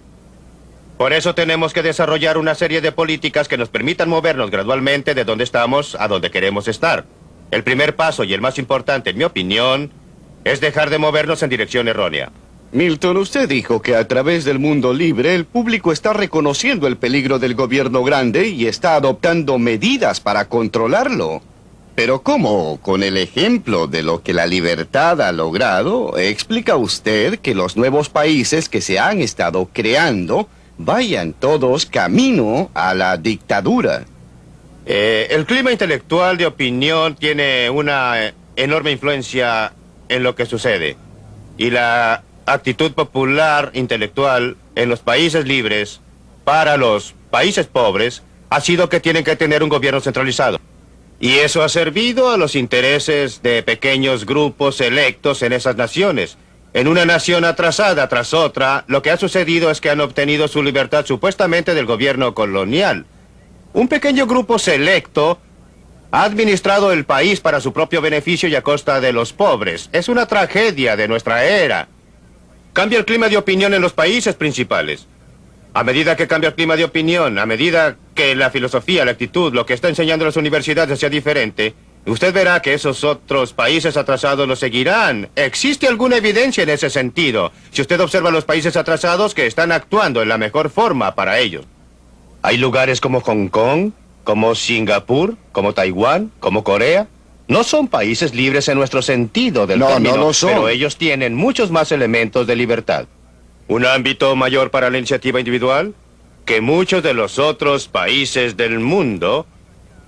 Por eso tenemos que desarrollar una serie de políticas que nos permitan movernos gradualmente de donde estamos a donde queremos estar. El primer paso y el más importante, en mi opinión, es dejar de movernos en dirección errónea. Milton, usted dijo que a través del mundo libre el público está reconociendo el peligro del gobierno grande y está adoptando medidas para controlarlo. Pero ¿cómo? Con el ejemplo de lo que la libertad ha logrado, ¿explica usted que los nuevos países que se han estado creando vayan todos camino a la dictadura? El clima intelectual de opinión tiene una enorme influencia en lo que sucede. Y la actitud popular intelectual en los países libres para los países pobres ha sido que tienen que tener un gobierno centralizado. Y eso ha servido a los intereses de pequeños grupos electos en esas naciones. En una nación atrasada tras otra, lo que ha sucedido es que han obtenido su libertad supuestamente del gobierno colonial. Un pequeño grupo selecto ha administrado el país para su propio beneficio y a costa de los pobres. Es una tragedia de nuestra era. Cambia el clima de opinión en los países principales. A medida que cambia el clima de opinión, a medida que la filosofía, la actitud, lo que está enseñando en las universidades sea diferente, usted verá que esos otros países atrasados lo seguirán. ¿Existe alguna evidencia en ese sentido? Si usted observa los países atrasados que están actuando en la mejor forma para ellos. Hay lugares como Hong Kong, como Singapur, como Taiwán, como Corea. No son países libres en nuestro sentido del término, no lo son. pero ellos tienen muchos más elementos de libertad. Un ámbito mayor para la iniciativa individual que muchos de los otros países del mundo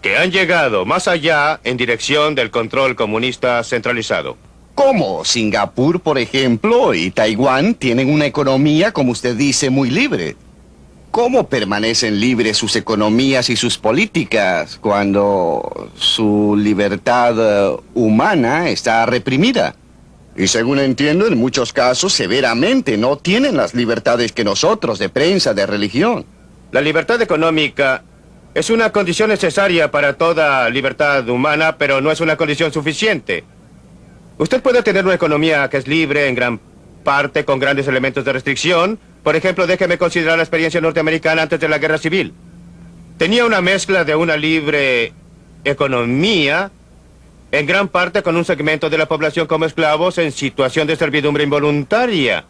que han llegado más allá en dirección del control comunista centralizado. ¿Cómo? Singapur, por ejemplo, y Taiwán tienen una economía, como usted dice, muy libre. ¿Cómo permanecen libres sus economías y sus políticas cuando su libertad humana está reprimida? Y según entiendo, en muchos casos, severamente, no tienen las libertades que nosotros, de prensa, de religión. La libertad económica es una condición necesaria para toda libertad humana, pero no es una condición suficiente. Usted puede tener una economía que es libre en gran parte con grandes elementos de restricción. Por ejemplo, déjeme considerar la experiencia norteamericana antes de la Guerra Civil. Tenía una mezcla de una libre economía, en gran parte con un segmento de la población como esclavos en situación de servidumbre involuntaria.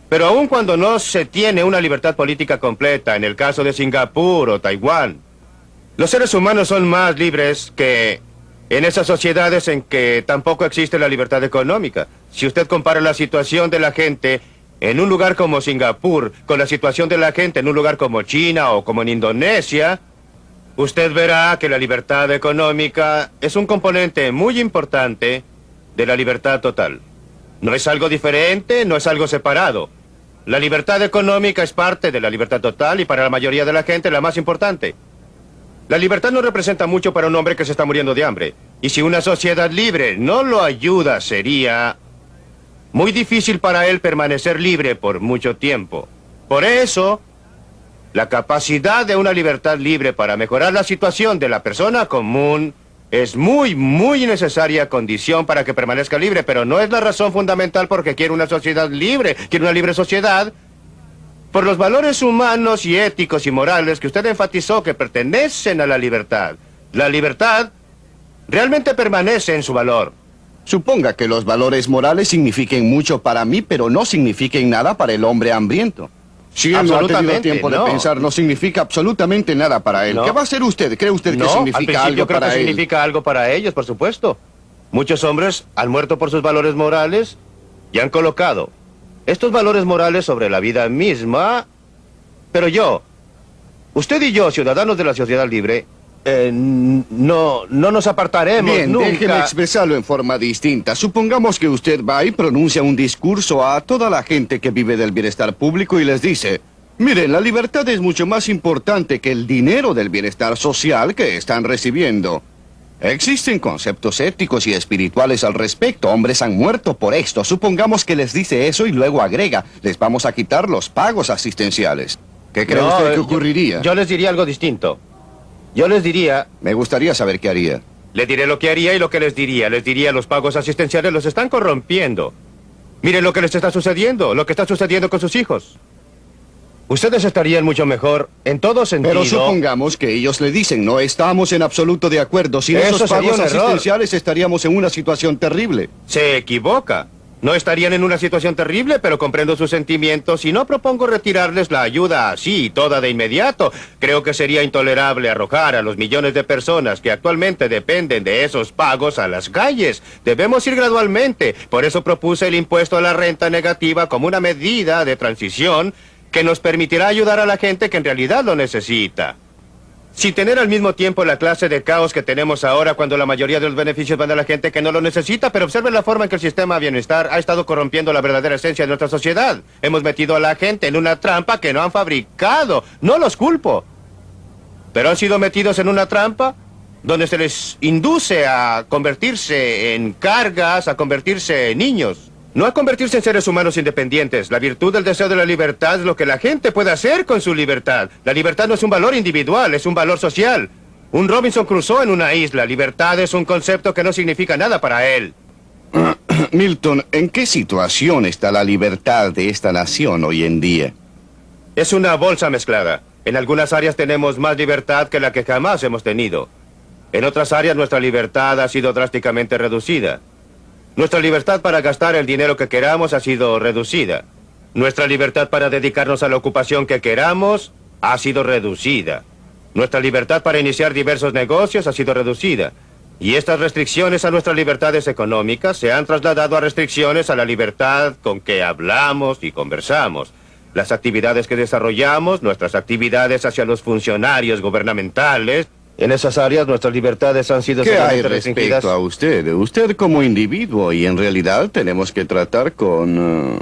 Pero aun cuando no se tiene una libertad política completa, en el caso de Singapur o Taiwán, los seres humanos son más libres que en esas sociedades en que tampoco existe la libertad económica. Si usted compara la situación de la gente en un lugar como Singapur con la situación de la gente en un lugar como China o como en Indonesia, usted verá que la libertad económica es un componente muy importante de la libertad total. No es algo diferente, no es algo separado. La libertad económica es parte de la libertad total y para la mayoría de la gente la más importante. La libertad no representa mucho para un hombre que se está muriendo de hambre. Y si una sociedad libre no lo ayuda, sería muy difícil para él permanecer libre por mucho tiempo. Por eso, la capacidad de una libertad libre para mejorar la situación de la persona común es muy necesaria condición para que permanezca libre, pero no es la razón fundamental porque quiere una sociedad libre, quiere una libre sociedad por los valores humanos y éticos y morales que usted enfatizó que pertenecen a la libertad. La libertad realmente permanece en su valor. Suponga que los valores morales signifiquen mucho para mí, pero no signifiquen nada para el hombre hambriento. Si él no ha tenido tiempo de pensar, no significa absolutamente nada para él. No. ¿Qué va a hacer usted? ¿Cree usted que No, significa algo creo para que él? significa algo para ellos, por supuesto. Muchos hombres han muerto por sus valores morales y han colocado estos valores morales sobre la vida misma. Pero usted y yo, ciudadanos de la sociedad libre, no nos apartaremos Bien, nunca. déjeme expresarlo en forma distinta. Supongamos que usted va y pronuncia un discurso a toda la gente que vive del bienestar público y les dice: miren, la libertad es mucho más importante que el dinero del bienestar social que están recibiendo. Existen conceptos éticos y espirituales al respecto. Hombres han muerto por esto. Supongamos que les dice eso y luego agrega: les vamos a quitar los pagos asistenciales. ¿Qué cree usted que ocurriría? Yo les diría algo distinto. Yo les diría... Me gustaría saber qué haría. Le diré lo que haría y lo que les diría. Les diría: los pagos asistenciales los están corrompiendo. Miren lo que les está sucediendo, lo que está sucediendo con sus hijos. Ustedes estarían mucho mejor en todo sentido. Pero supongamos que ellos le dicen: no estamos en absoluto de acuerdo. Sin Eso esos sería pagos un error. asistenciales estaríamos en una situación terrible. Se equivoca. No estarían en una situación terrible, pero comprendo sus sentimientos y no propongo retirarles la ayuda así, toda de inmediato. Creo que sería intolerable arrojar a los millones de personas que actualmente dependen de esos pagos a las calles. Debemos ir gradualmente. Por eso propuse el impuesto a la renta negativa como una medida de transición que nos permitirá ayudar a la gente que en realidad lo necesita. sin tener al mismo tiempo la clase de caos que tenemos ahora cuando la mayoría de los beneficios van a la gente que no lo necesita. Pero observen la forma en que el sistema de bienestar ha estado corrompiendo la verdadera esencia de nuestra sociedad. Hemos metido a la gente en una trampa que no han fabricado. No los culpo. Pero han sido metidos en una trampa donde se les induce a convertirse en cargas, a convertirse en niños. No a convertirse en seres humanos independientes. La virtud del deseo de la libertad es lo que la gente puede hacer con su libertad. La libertad no es un valor individual, es un valor social. Un Robinson Crusoe en una isla. Libertad es un concepto que no significa nada para él. Milton, ¿en qué situación está la libertad de esta nación hoy en día? Es una bolsa mezclada. En algunas áreas tenemos más libertad que la que jamás hemos tenido. En otras áreas nuestra libertad ha sido drásticamente reducida. Nuestra libertad para gastar el dinero que queramos ha sido reducida. Nuestra libertad para dedicarnos a la ocupación que queramos ha sido reducida. Nuestra libertad para iniciar diversos negocios ha sido reducida. Y estas restricciones a nuestras libertades económicas se han trasladado a restricciones a la libertad con que hablamos y conversamos. Las actividades que desarrollamos, nuestras actividades hacia los funcionarios gubernamentales. En esas áreas nuestras libertades han sido ¿Qué hay severamente restringidas. respecto a usted? Usted como individuo, y en realidad tenemos que tratar con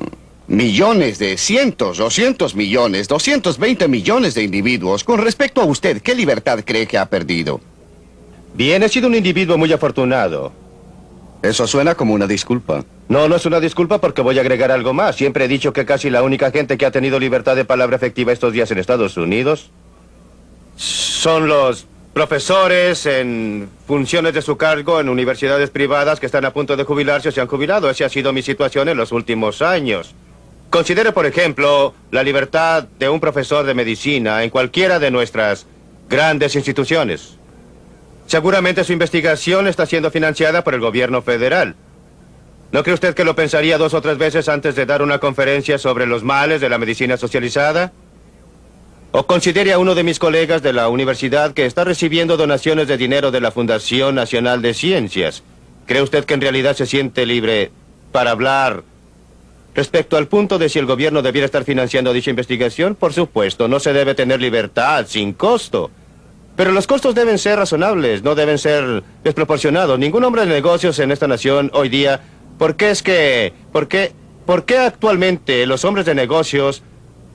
millones de cientos, 200 millones, 220 millones de individuos. Con respecto a usted, ¿qué libertad cree que ha perdido? Bien, he sido un individuo muy afortunado. Eso suena como una disculpa. No, no es una disculpa porque voy a agregar algo más. Siempre he dicho que casi la única gente que ha tenido libertad de palabra efectiva estos días en Estados Unidos son los profesores en funciones de su cargo en universidades privadas que están a punto de jubilarse o se han jubilado. Esa ha sido mi situación en los últimos años. Considere, por ejemplo, la libertad de un profesor de medicina en cualquiera de nuestras grandes instituciones. Seguramente su investigación está siendo financiada por el gobierno federal. ¿No cree usted que lo pensaría 2 o 3 veces antes de dar una conferencia sobre los males de la medicina socializada? O considere a uno de mis colegas de la universidad que está recibiendo donaciones de dinero de la Fundación Nacional de Ciencias. ¿Cree usted que en realidad se siente libre para hablar respecto al punto de si el gobierno debiera estar financiando dicha investigación? Por supuesto, no se debe tener libertad sin costo. Pero los costos deben ser razonables, no deben ser desproporcionados. Ningún hombre de negocios en esta nación hoy día... ¿Por qué actualmente los hombres de negocios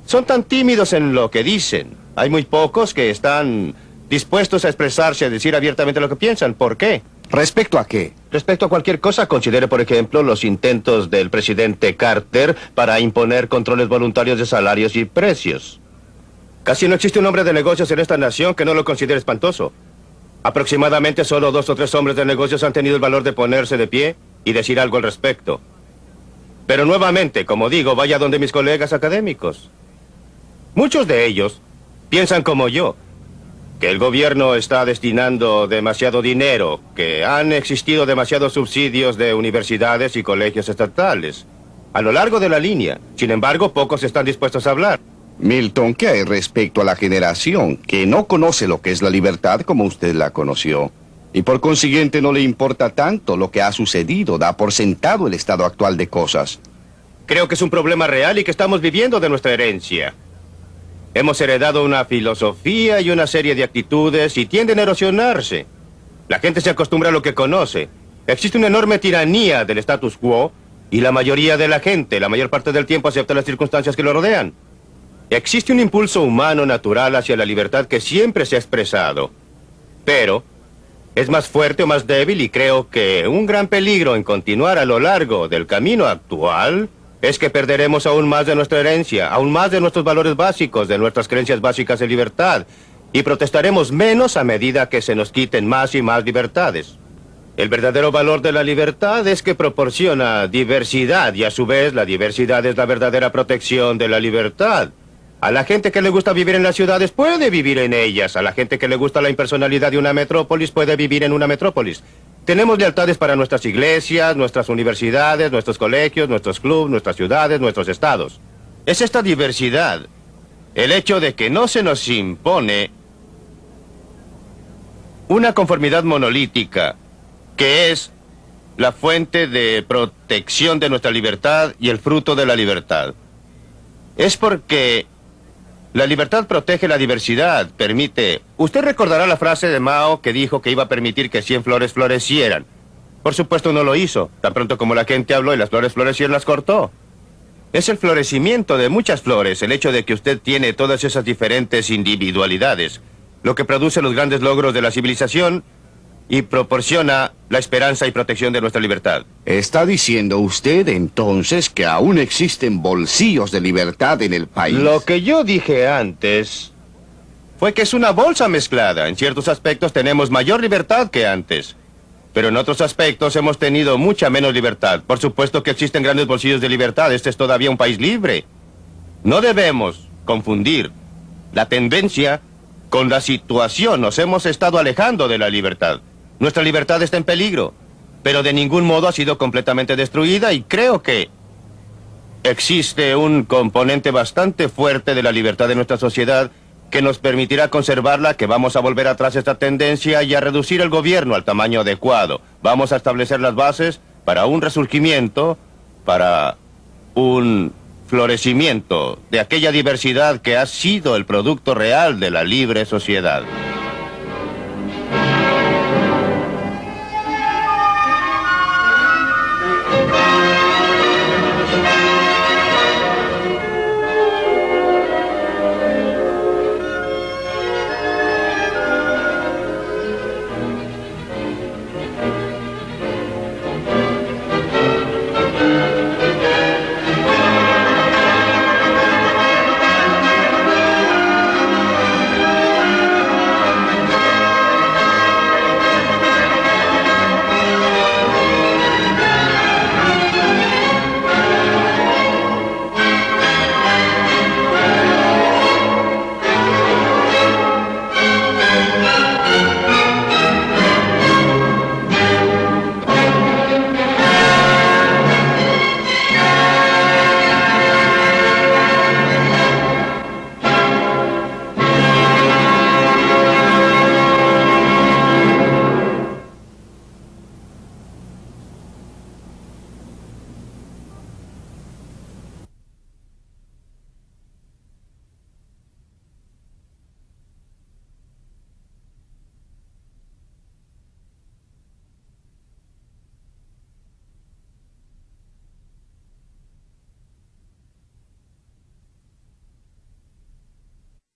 son tan tímidos en lo que dicen? Hay muy pocos que están dispuestos a expresarse, a decir abiertamente lo que piensan. ¿Por qué? ¿Respecto a qué? Respecto a cualquier cosa. Considere, por ejemplo, los intentos del presidente Carter para imponer controles voluntarios de salarios y precios. Casi no existe un hombre de negocios en esta nación que no lo considere espantoso. Aproximadamente solo 2 o 3 hombres de negocios han tenido el valor de ponerse de pie y decir algo al respecto. Pero nuevamente, como digo, vaya donde mis colegas académicos. Muchos de ellos piensan como yo, que el gobierno está destinando demasiado dinero, que han existido demasiados subsidios de universidades y colegios estatales a lo largo de la línea. Sin embargo, pocos están dispuestos a hablar. Milton, ¿qué hay respecto a la generación que no conoce lo que es la libertad como usted la conoció? Y por consiguiente no le importa tanto lo que ha sucedido, da por sentado el estado actual de cosas. Creo que es un problema real y que estamos viviendo de nuestra herencia. Hemos heredado una filosofía y una serie de actitudes y tienden a erosionarse. La gente se acostumbra a lo que conoce. Existe una enorme tiranía del status quo y la mayoría de la gente, la mayor parte del tiempo, acepta las circunstancias que lo rodean. Existe un impulso humano natural hacia la libertad que siempre se ha expresado. Pero es más fuerte o más débil y creo que un gran peligro en continuar a lo largo del camino actual es que perderemos aún más de nuestra herencia, aún más de nuestros valores básicos, de nuestras creencias básicas de libertad, y protestaremos menos a medida que se nos quiten más y más libertades. El verdadero valor de la libertad es que proporciona diversidad, y a su vez la diversidad es la verdadera protección de la libertad. A la gente que le gusta vivir en las ciudades puede vivir en ellas. A la gente que le gusta la impersonalidad de una metrópolis puede vivir en una metrópolis. Tenemos lealtades para nuestras iglesias, nuestras universidades, nuestros colegios, nuestros clubes, nuestras ciudades, nuestros estados. Es esta diversidad, el hecho de que no se nos impone una conformidad monolítica, que es la fuente de protección de nuestra libertad y el fruto de la libertad. Es porque La libertad protege la diversidad, permite... Usted recordará la frase de Mao que dijo que iba a permitir que 100 flores florecieran. Por supuesto no lo hizo. Tan pronto como la gente habló y las flores florecieron, las cortó. Es el florecimiento de muchas flores, el hecho de que usted tiene todas esas diferentes individualidades, lo que produce los grandes logros de la civilización y proporciona la esperanza y protección de nuestra libertad. ¿Está diciendo usted entonces que aún existen bolsillos de libertad en el país? Lo que yo dije antes fue que es una bolsa mezclada. En ciertos aspectos tenemos mayor libertad que antes, pero en otros aspectos hemos tenido mucha menos libertad. Por supuesto que existen grandes bolsillos de libertad. Este es todavía un país libre. No debemos confundir la tendencia con la situación. Nos hemos estado alejando de la libertad. Nuestra libertad está en peligro, pero de ningún modo ha sido completamente destruida y creo que existe un componente bastante fuerte de la libertad de nuestra sociedad que nos permitirá conservarla, que vamos a volver atrás esta tendencia y a reducir el gobierno al tamaño adecuado. Vamos a establecer las bases para un resurgimiento, para un florecimiento de aquella diversidad que ha sido el producto real de la libre sociedad.